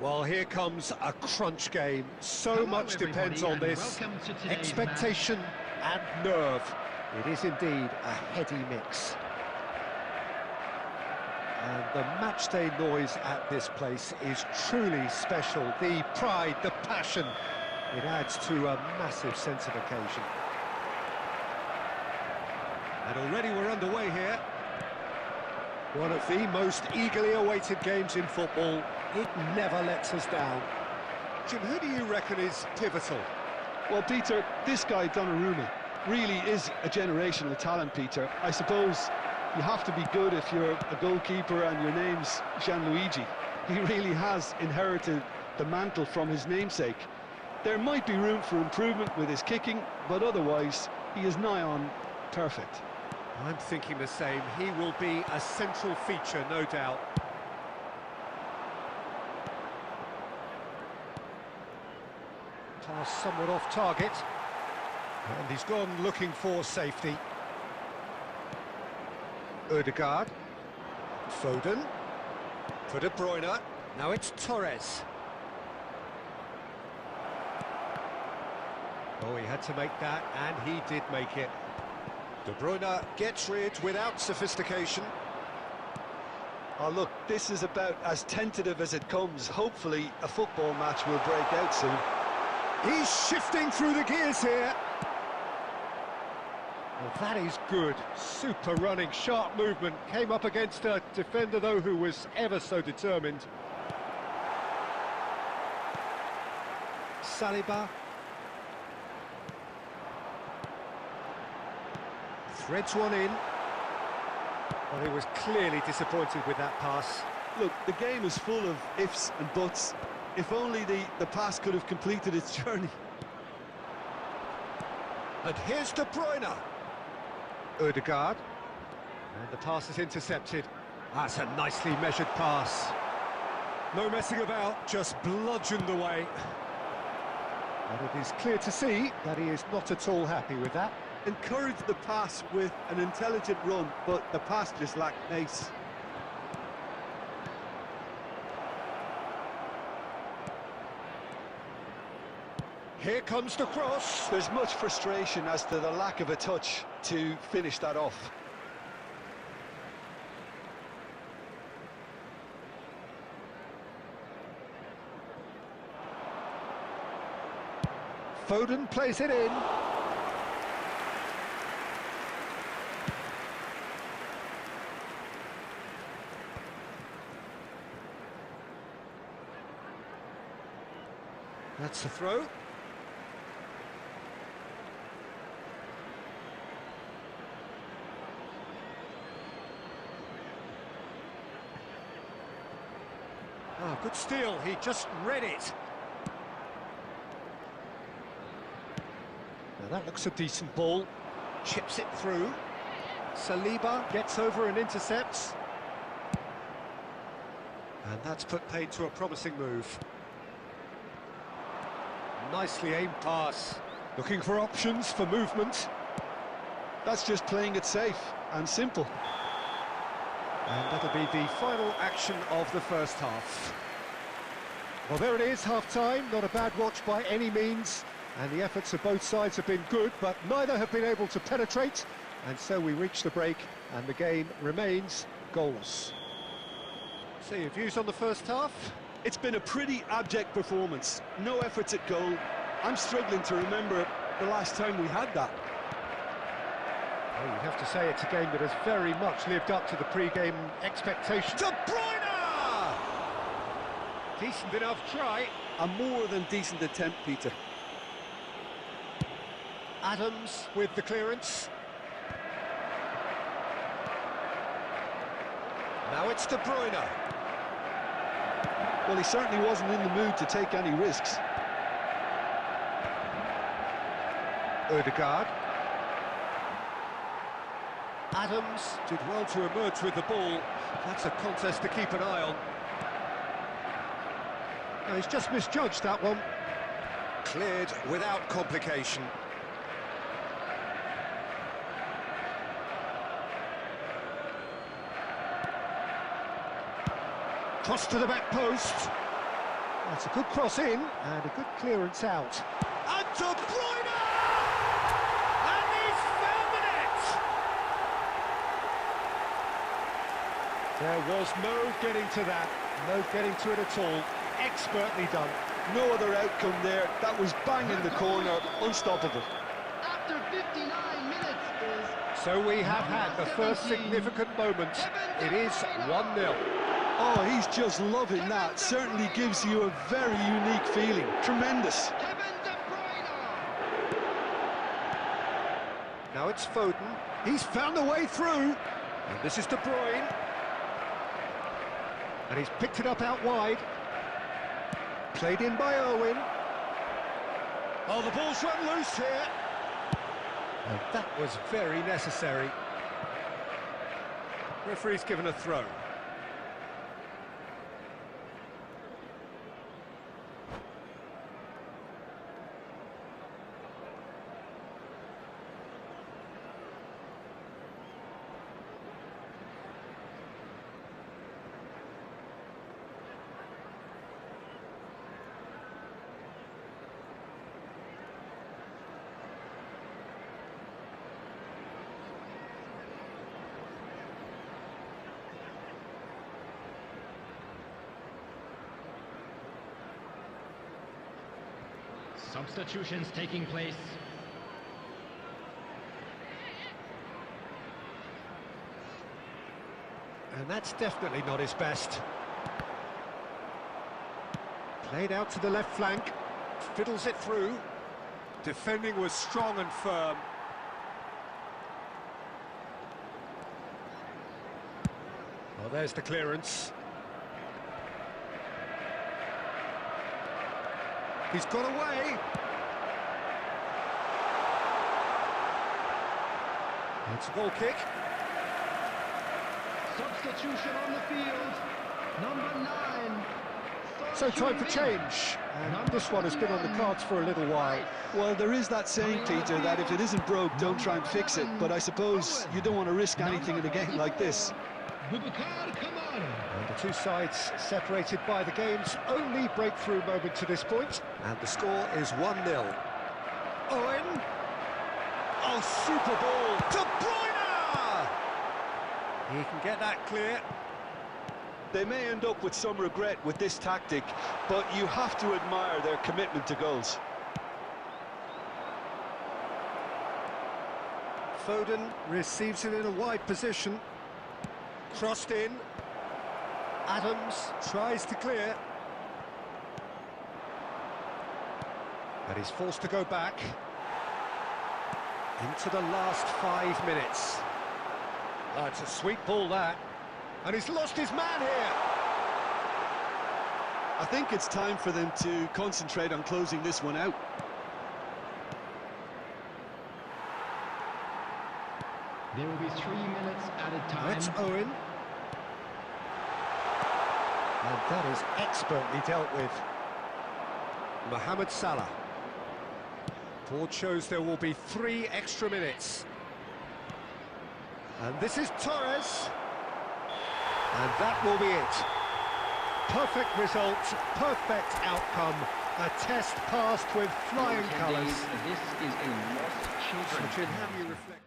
Well, here comes a crunch game. So Hello, much depends on everybody, and this. welcome to today's Expectation and nerve. It is indeed a heady mix. And the matchday noise at this place is truly special. The pride, the passion, it adds to a massive sense of occasion. And already we're underway here. One of the most eagerly awaited games in football. It never lets us down. Jim, who do you reckon is pivotal? Well, Peter, this guy, Donnarumma, really is a generational talent, Peter. I suppose you have to be good if you're a goalkeeper and your name's Gianluigi. He really has inherited the mantle from his namesake. There might be room for improvement with his kicking, but otherwise, he is nigh on perfect. I'm thinking the same. He will be a central feature, no doubt. Pass somewhat off target. And he's gone looking for safety. Ødegaard. Foden. For De Bruyne. Now it's Torres. Oh, he had to make that, and he did make it. De Bruyne gets rid without sophistication. Oh, look, this is about as tentative as it comes. Hopefully, a football match will break out soon. He's shifting through the gears here. Well, that is good. Super running, sharp movement. Came up against a defender, though, who was ever so determined. Saliba. Threads one in. Well, he was clearly disappointed with that pass. Look, the game is full of ifs and buts. If only the pass could have completed its journey. And here's De Bruyne. Ødegaard. And the pass is intercepted. That's a nicely measured pass. No messing about, just bludgeoned away. And it is clear to see that he is not at all happy with that. Encouraged the pass with an intelligent run, but the pass just lacked pace. Here comes the cross. There's much frustration as to the lack of a touch to finish that off. Foden plays it in. That's the throw. Oh, good steal. He just read it. Now that looks a decent ball. Chips it through. Saliba gets over and intercepts. And that's put paid to a promising move. Nicely aimed pass. Looking for options for movement. That's just playing it safe and simple. And that'll be the final action of the first half. Well, there it is, half-time. Not a bad watch by any means. And the efforts of both sides have been good, but neither have been able to penetrate. And so we reach the break, and the game remains goalless. So your views on the first half? It's been a pretty abject performance. No efforts at goal. I'm struggling to remember the last time we had that. Well, you'd have to say it's a game that has very much lived up to the pre-game expectations. De Bruyne! Decent enough try. A more than decent attempt, Peter. Adams with the clearance. Now it's De Bruyne. Well, he certainly wasn't in the mood to take any risks. Ødegaard. Adams did well to emerge with the ball. That's a contest to keep an eye on. No, he's just misjudged that one. Cleared without complication. Cross to the back post. That's a good cross in, and a good clearance out. And De Bruyne! And he's found the net! There was no getting to that, no getting to it at all. Expertly done. No other outcome there. That was bang in the corner, unstoppable. After 59 minutes is... So we have had the first significant moment. It is 1-0. Oh, he's just loving that. Certainly gives you a very unique feeling. Tremendous. Kevin De Bruyne! Now it's Foden. He's found a way through. And this is De Bruyne. And he's picked it up out wide. Played in by Owen. Oh, the ball's run loose here. And that was very necessary. Referee's given a throw. Substitutions taking place. And that's definitely not his best. Played out to the left flank. Fiddles it through. Defending was strong and firm. Well, there's the clearance. He's got away. It's a goal kick. Substitution on the field. Number 9. So time for change. And this one has been on the cards for a little while. Well, there is that saying, Peter, that if it isn't broke, don't try and fix it. But I suppose you don't want to risk anything in a game like this. And the two sides separated by the game's only breakthrough moment to this point. And the score is 1-0. Owen. Oh, super ball. De Bruyne! He can get that clear. They may end up with some regret with this tactic, but you have to admire their commitment to goals. Foden receives it in a wide position. Crossed in. Adams tries to clear. And he's forced to go back. Into the last 5 minutes. Oh, it's a sweet ball, that. And he's lost his man here. I think it's time for them to concentrate on closing this one out. There will be 3 minutes added time. That's Owen. And that is expertly dealt with. Mohamed Salah. Board shows there will be 3 extra minutes. And this is Torres. And that will be it. Perfect result, perfect outcome. A test passed with flying colours. This is a lost children. Which should have you reflect.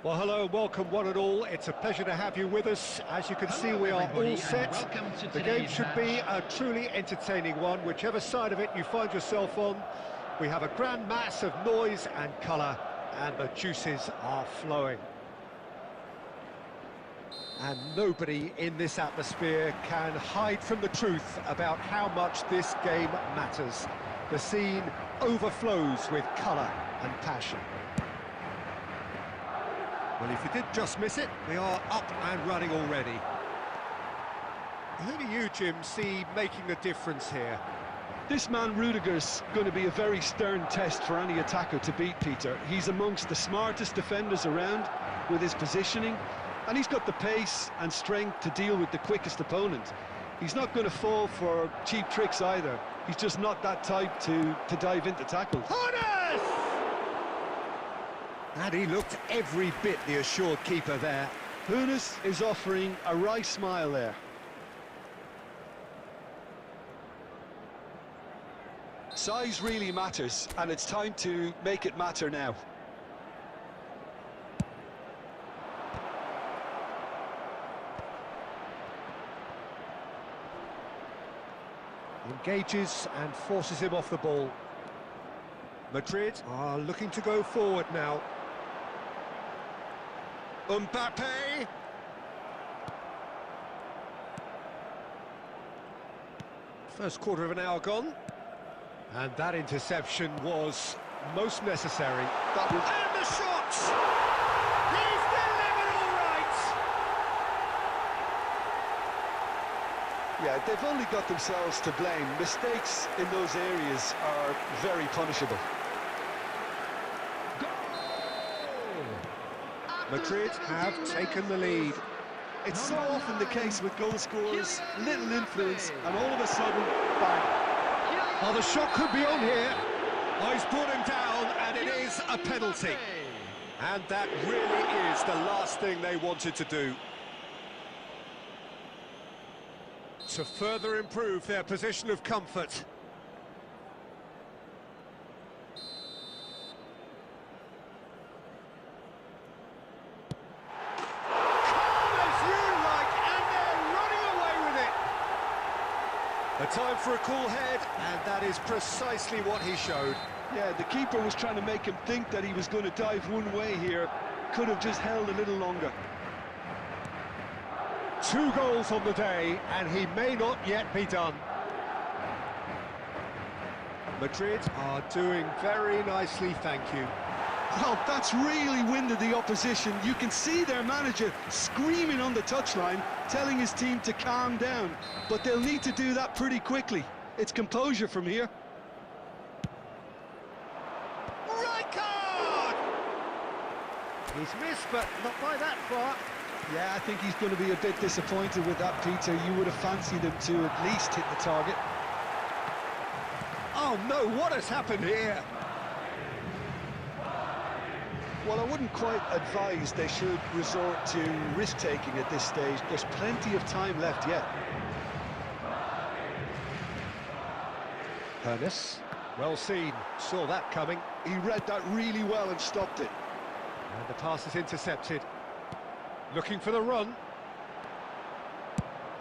Well, hello and welcome one and all. It's a pleasure to have you with us. As you can see, we are all set. The game should be a truly entertaining one, whichever side of it you find yourself on. We have a grand mass of noise and colour, and the juices are flowing. And nobody in this atmosphere can hide from the truth about how much this game matters. The scene overflows with colour and passion. Well, if you did just miss it, we are up and running already. Who do you, Jim, see making the difference here? This man Rudiger's going to be a very stern test for any attacker to beat, Peter. He's amongst the smartest defenders around with his positioning, and he's got the pace and strength to deal with the quickest opponent. He's not going to fall for cheap tricks either. He's just not that type to dive into tackles. And he looked every bit the assured keeper there. Hunis is offering a wry smile there. Size really matters, and it's time to make it matter now. Engages and forces him off the ball. Madrid are looking to go forward now. Mbappe. First quarter of an hour gone. And that interception was most necessary. That was... And the shot! He's delivered all right! Yeah, they've only got themselves to blame. Mistakes in those areas are very punishable. Madrid have taken the lead. It's so often the case with goal scorers, little influence, and all of a sudden, bang. Oh, the shot could be on here. Oh, he's brought him down, and it is a penalty. And that really is the last thing they wanted to do. To further improve their position of comfort. A time for a cool head, and that is precisely what he showed. Yeah, the keeper was trying to make him think that he was going to dive one way here. Could have just held a little longer. 2 goals on the day, and he may not yet be done. Madrid are doing very nicely, thank you. Well, that's really winded the opposition. You can see their manager screaming on the touchline, telling his team to calm down. But they'll need to do that pretty quickly. It's composure from here. Right card! He's missed, but not by that far. Yeah, I think he's going to be a bit disappointed with that, Peter. You would have fancied him to at least hit the target. Oh no, what has happened here? Well, I wouldn't quite advise they should resort to risk-taking at this stage. There's plenty of time left yet. Ernest, well seen, saw that coming. He read that really well and stopped it. And the pass is intercepted. Looking for the run.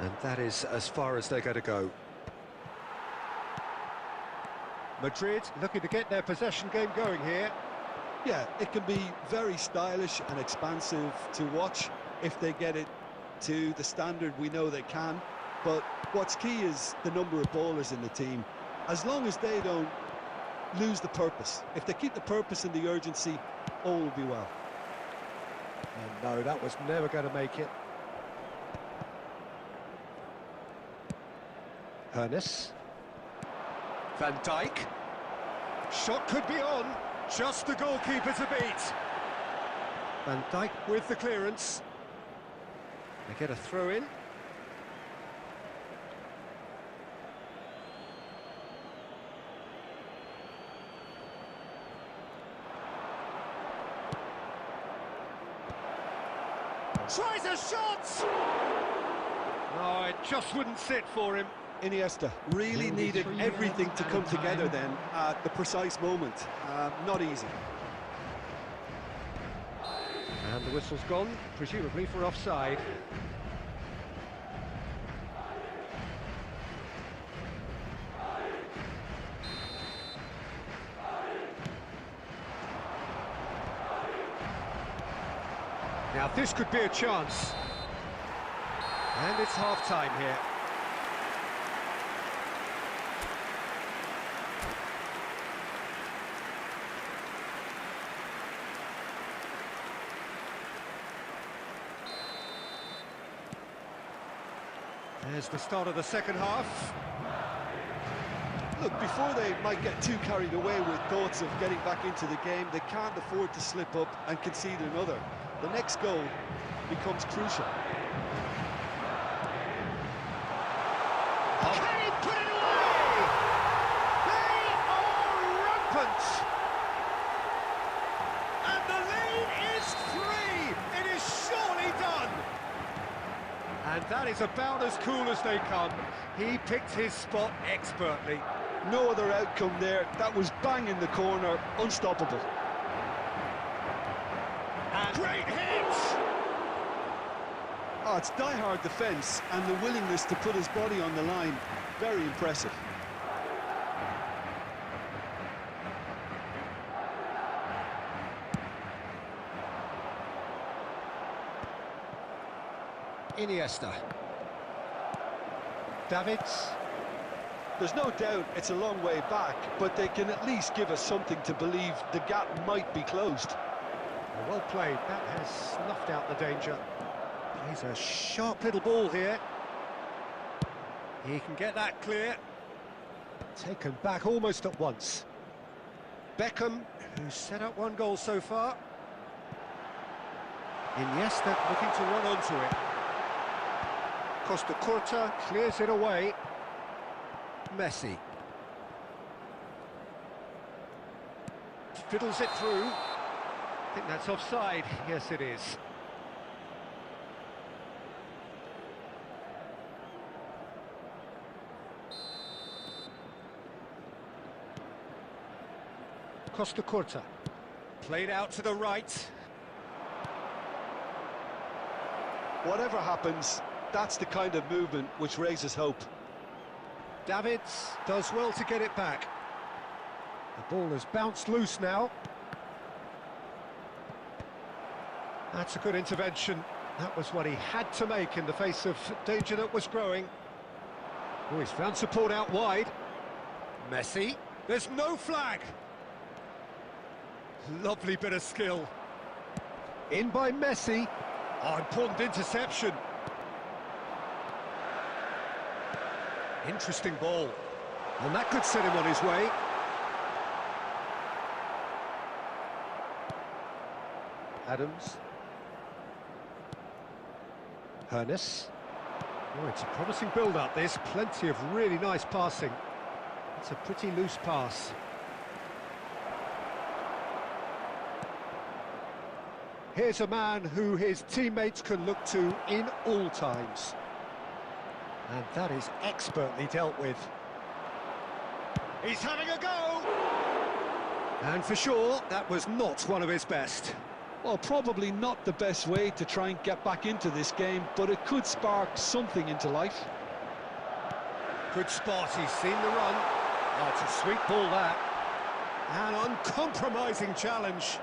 And that is as far as they're going to go. Madrid looking to get their possession game going here. Yeah, it can be very stylish and expansive to watch if they get it to the standard we know they can. But what's key is the number of ballers in the team. As long as they don't lose the purpose. If they keep the purpose and the urgency, all will be well. And no, that was never going to make it. Ernest. Van Dijk. Shot could be on. Just the goalkeeper to beat. Van Dijk with the clearance. They get a throw in. Tries a shot! No, it just wouldn't sit for him. Iniesta really needed everything to come together then at the precise moment. Not easy. And the whistle's gone, presumably for offside. Now this could be a chance. And it's half-time here. There's the start of the second half. Look, before they might get too carried away with thoughts of getting back into the game, they can't afford to slip up and concede another. The next goal becomes crucial. Can he put it away? They are rampant! And the lead is 3! It is surely done! And that is about as cool as they come. He picked his spot expertly. No other outcome there. That was bang in the corner, unstoppable. And great hit! Oh, it's die-hard defence and the willingness to put his body on the line. Very impressive. Iniesta. Davids. There's no doubt it's a long way back, but they can at least give us something to believe the gap might be closed. Well played. That has snuffed out the danger. Plays a sharp little ball here. He can get that clear. Taken back almost at once. Beckham, who's set up one goal so far. Iniesta looking to run onto it. Costa Curta clears it away. Messi. Fiddles it through. I think that's offside. Yes, it is. Costa Curta. Played out to the right. Whatever happens, that's the kind of movement which raises hope. Davids does well to get it back. The ball has bounced loose now. That's a good intervention. That was what he had to make in the face of danger that was growing. Oh, he's found support out wide. Messi. There's no flag. Lovely bit of skill. In by Messi. Oh, important interception. Interesting ball. And that could set him on his way. Adams. Hernes. Oh, it's a promising build-up, this. Plenty of really nice passing. It's a pretty loose pass. Here's a man who his teammates can look to in all times. And that is expertly dealt with. He's having a go! And for sure, that was not one of his best. Well, probably not the best way to try and get back into this game, but it could spark something into life. Good spot, he's seen the run. Oh, it's a sweet ball, that. An uncompromising challenge.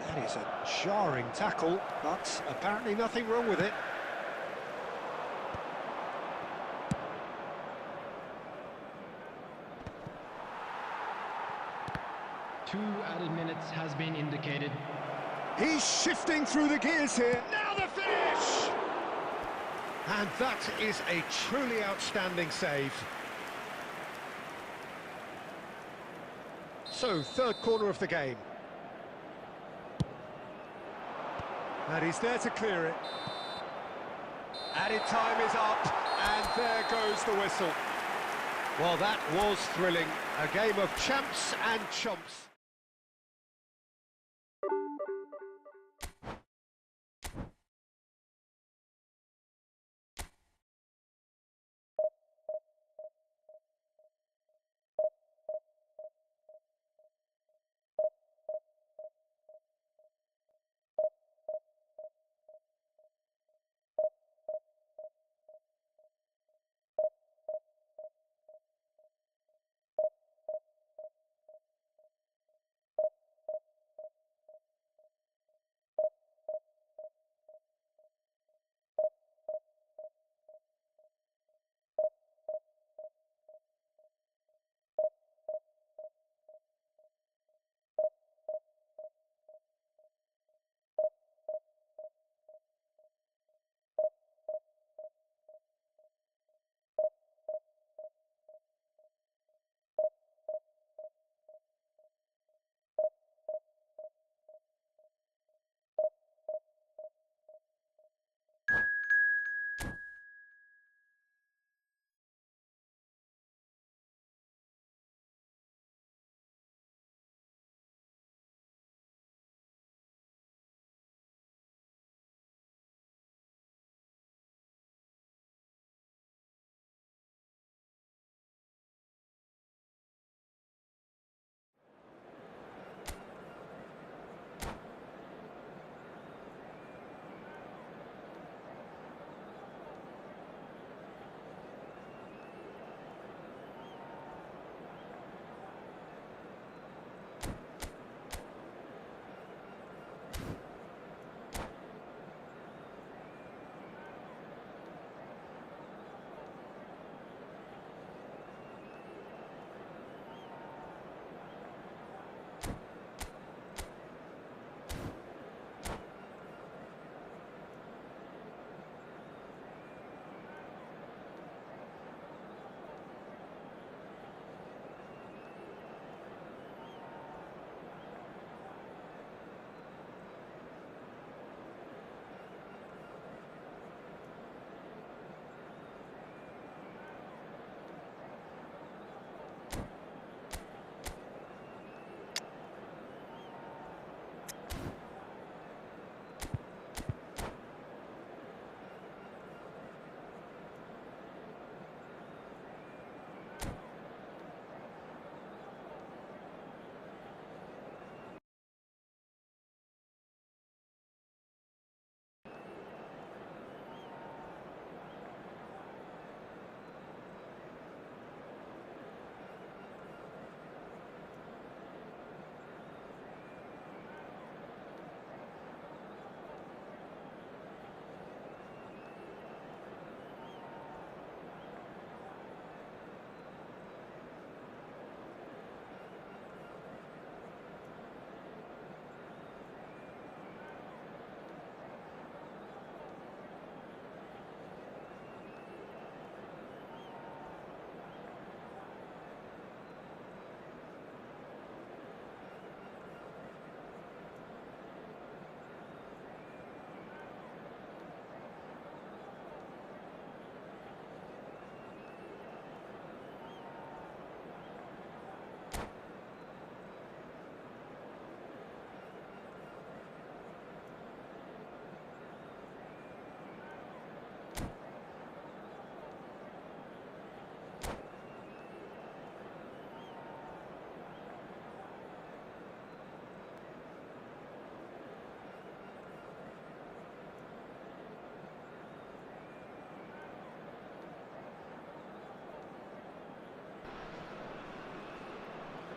That is a jarring tackle, but apparently nothing wrong with it. Two added minutes has been indicated. He's shifting through the gears here. Now the finish! And that is a truly outstanding save. So, third corner of the game. And he's there to clear it. Added time is up, and there goes the whistle. Well, that was thrilling. A game of champs and chumps.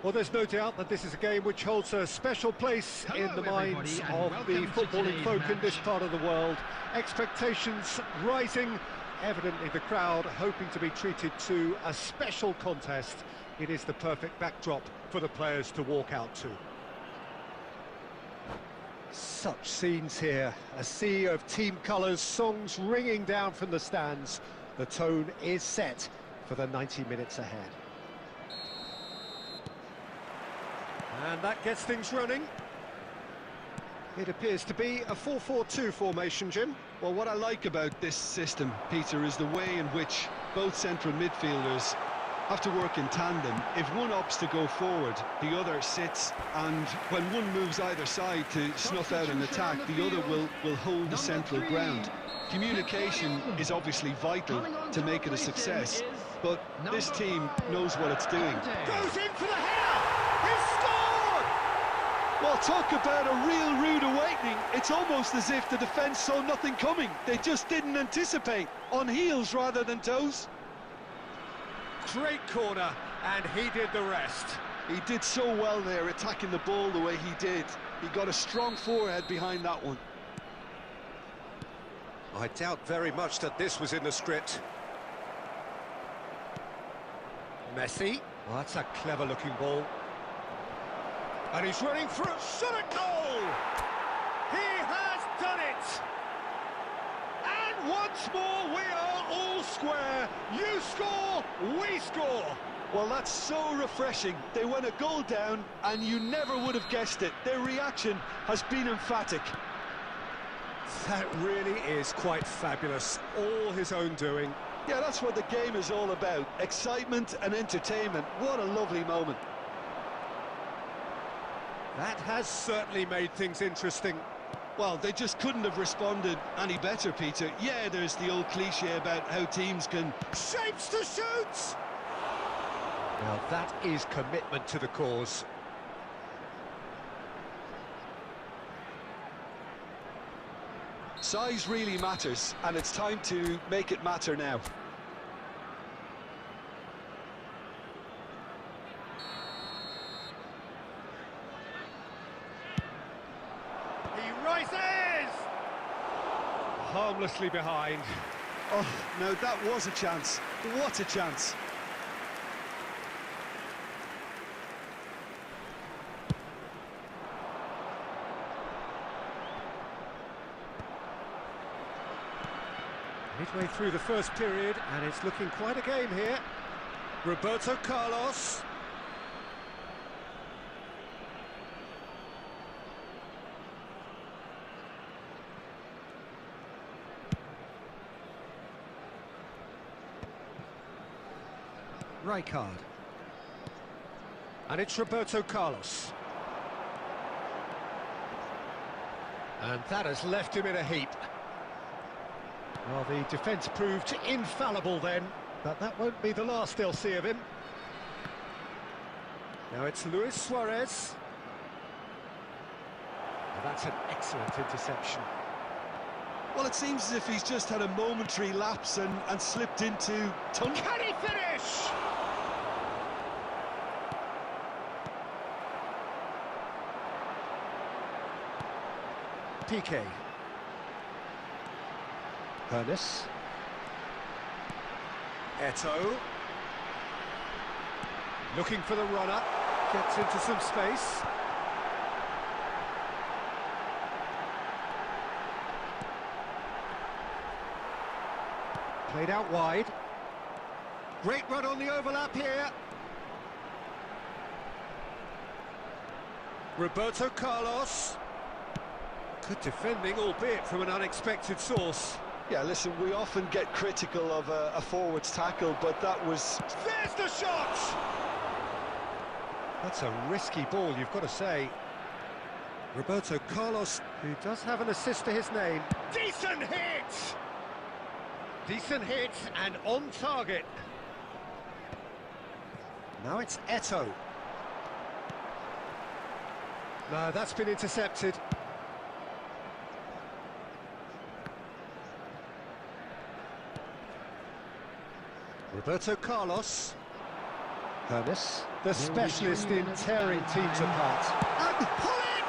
Well, there's no doubt that this is a game which holds a special place Hello, in the minds everybody, and of the welcome to footballing today's folk in this match. part of the world. Expectations rising, evidently the crowd hoping to be treated to a special contest. It is the perfect backdrop for the players to walk out to. Such scenes here, a sea of team colours, songs ringing down from the stands. The tone is set for the 90 minutes ahead. And that gets things running. It appears to be a 4-4-2 formation, Jim. Well, what I like about this system, Peter, is the way in which both central midfielders have to work in tandem. If one opts to go forward, the other sits, and when one moves either side to snuff out an attack, the other will hold the central ground. Communication is obviously vital to make it a success, but this team knows what it's doing. Goes in for the header! He's scored! Well, talk about a real rude awakening. It's almost as if the defence saw nothing coming. They just didn't anticipate, on heels rather than toes. Great corner, and he did the rest. He did so well there, attacking the ball the way he did. He got a strong forehead behind that one. I doubt very much that this was in the script. Messi. Well, that's a clever-looking ball. And he's running through. Shot at goal! He has done it! And once more, we are all square. You score, we score. Well, that's so refreshing. They went a goal down, and you never would have guessed it. Their reaction has been emphatic. That really is quite fabulous. All his own doing. Yeah, that's what the game is all about. Excitement and entertainment. What a lovely moment. That has certainly made things interesting. Well, they just couldn't have responded any better, Peter. Yeah, there's the old cliche about how teams can... Shapes to shoot! Now that is commitment to the cause. Size really matters, and it's time to make it matter now. He rises! Harmlessly behind. Oh, no, that was a chance. What a chance. Midway through the first period, and it's looking quite a game here. Roberto Carlos. Rijkaard. And it's Roberto Carlos. And that has left him in a heap. Well, the defence proved infallible then, but that won't be the last they'll see of him. Now it's Luis Suarez. Well, that's an excellent interception. Well, it seems as if he's just had a momentary lapse and slipped into tunnel. Can he finish? PK. Ernest. Eto'o. Looking for the runner. Gets into some space. Played out wide. Great run on the overlap here. Roberto Carlos. Good defending, albeit from an unexpected source. Yeah, listen, we often get critical of a forward's tackle, but that was... There's the shot! That's a risky ball, you've got to say. Roberto Carlos, who does have an assist to his name. Decent hit! Decent hit and on target. Now it's Eto'o. No, that's been intercepted. Roberto Carlos. Hermes, the There will be specialist 3 in minutes tearing added teams time. apart. And Pullet!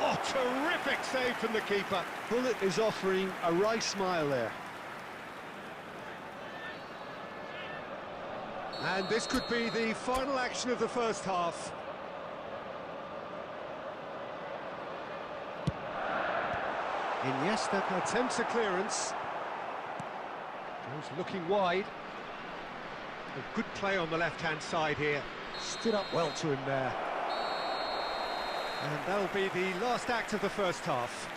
Oh, terrific save from the keeper. Bullet is offering a wry smile there. And this could be the final action of the first half. Iniesta attempts a clearance. Goes looking wide. A good play on the left-hand side here. Stood up well to him there. And that'll be the last act of the first half.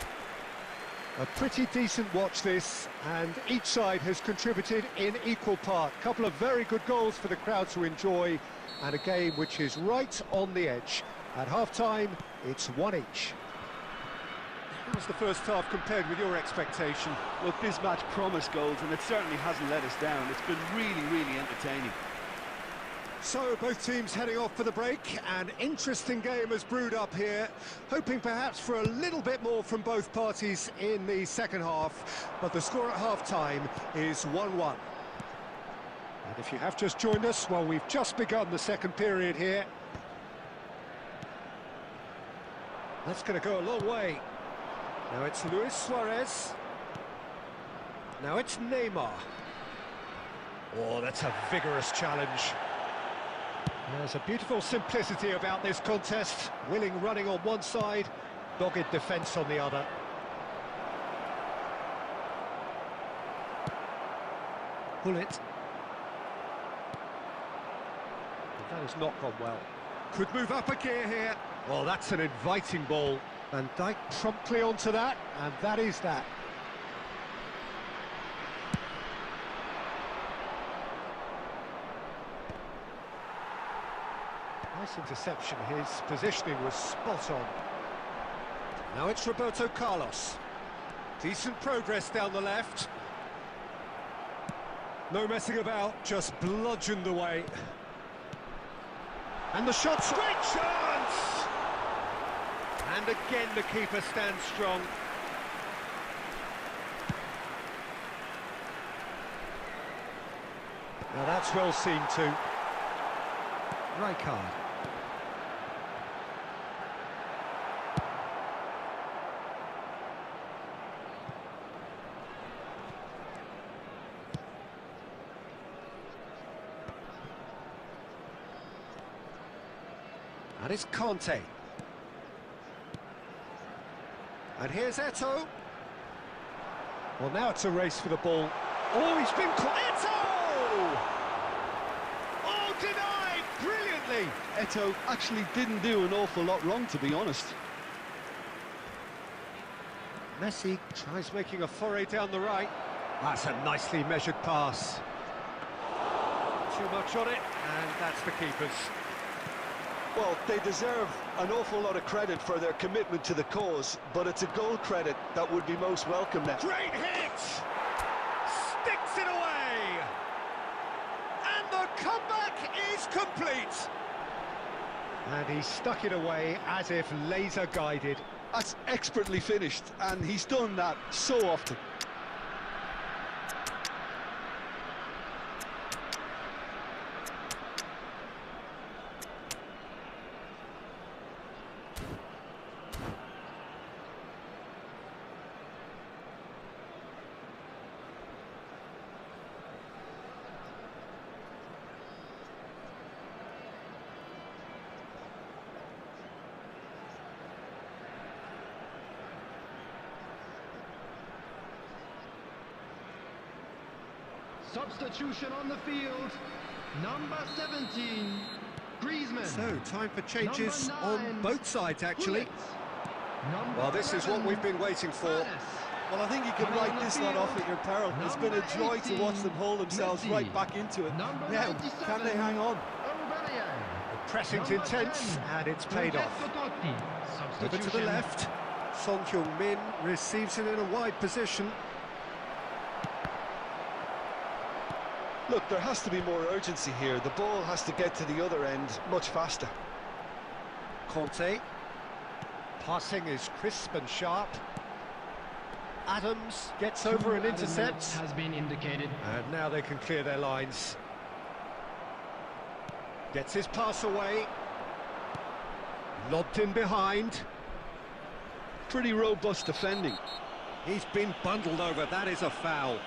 A pretty decent watch this, and each side has contributed in equal part. Couple of very good goals for the crowd to enjoy, and a game which is right on the edge. At half-time, it's 1 each. How's the first half compared with your expectation? Look, this match promised goals, and it certainly hasn't let us down. It's been really, really entertaining. So, both teams heading off for the break. An interesting game has brewed up here, hoping perhaps for a little bit more from both parties in the second half, but the score at half-time is 1-1. And if you have just joined us, well, we've just begun the second period here. That's going to go a long way. Now it's Luis Suarez. Now it's Neymar. Oh, that's a vigorous challenge. There's a beautiful simplicity about this contest. Willing running on one side, dogged defence on the other. Bullet. That has not gone well. Could move up a gear here. Oh, that's an inviting ball. Van Dijk promptly onto that, and that is that. Nice interception, his positioning was spot on. Now it's Roberto Carlos. Decent progress down the left. No messing about, just bludgeoned away. And the shot's great chance! And again the keeper stands strong. Now that's well seen too. Right card. And it's Conte. And here's Eto'o. Well, now it's a race for the ball. Oh, he's been caught. Eto'o! Oh, denied brilliantly. Eto'o actually didn't do an awful lot wrong, to be honest. Messi tries making a foray down the right. That's a nicely measured pass. Too much on it, and that's the keeper's. Well, they deserve an awful lot of credit for their commitment to the cause, but it's a goal credit that would be most welcome now. Great hit! Sticks it away! And the comeback is complete! And he stuck it away as if laser guided. That's expertly finished, and he's done that so often. Substitution on the field. Number 17, Griezmann. So, time for changes Number on 9, both sides, actually. Number Well, this is what 11, we've been waiting for. Well, I think you can Coming on write the this one off field, at your peril. It's been a number joy to watch 18, them hold themselves Messi. right back into it. Number Now, 97, can they hang on? Aubameyang. The pressing's Number intense, 10, and it's paid off. Potw. Over to the Substitution. left. Son Heung-min receives it in a wide position. Look, there has to be more urgency here. The ball has to get to the other end much faster. Conte. Passing is crisp and sharp. Adams gets over and Two added minutes intercepts. has been indicated. And now they can clear their lines. Gets his pass away. Lobbed in behind. Pretty robust defending. He's been bundled over, that is a foul.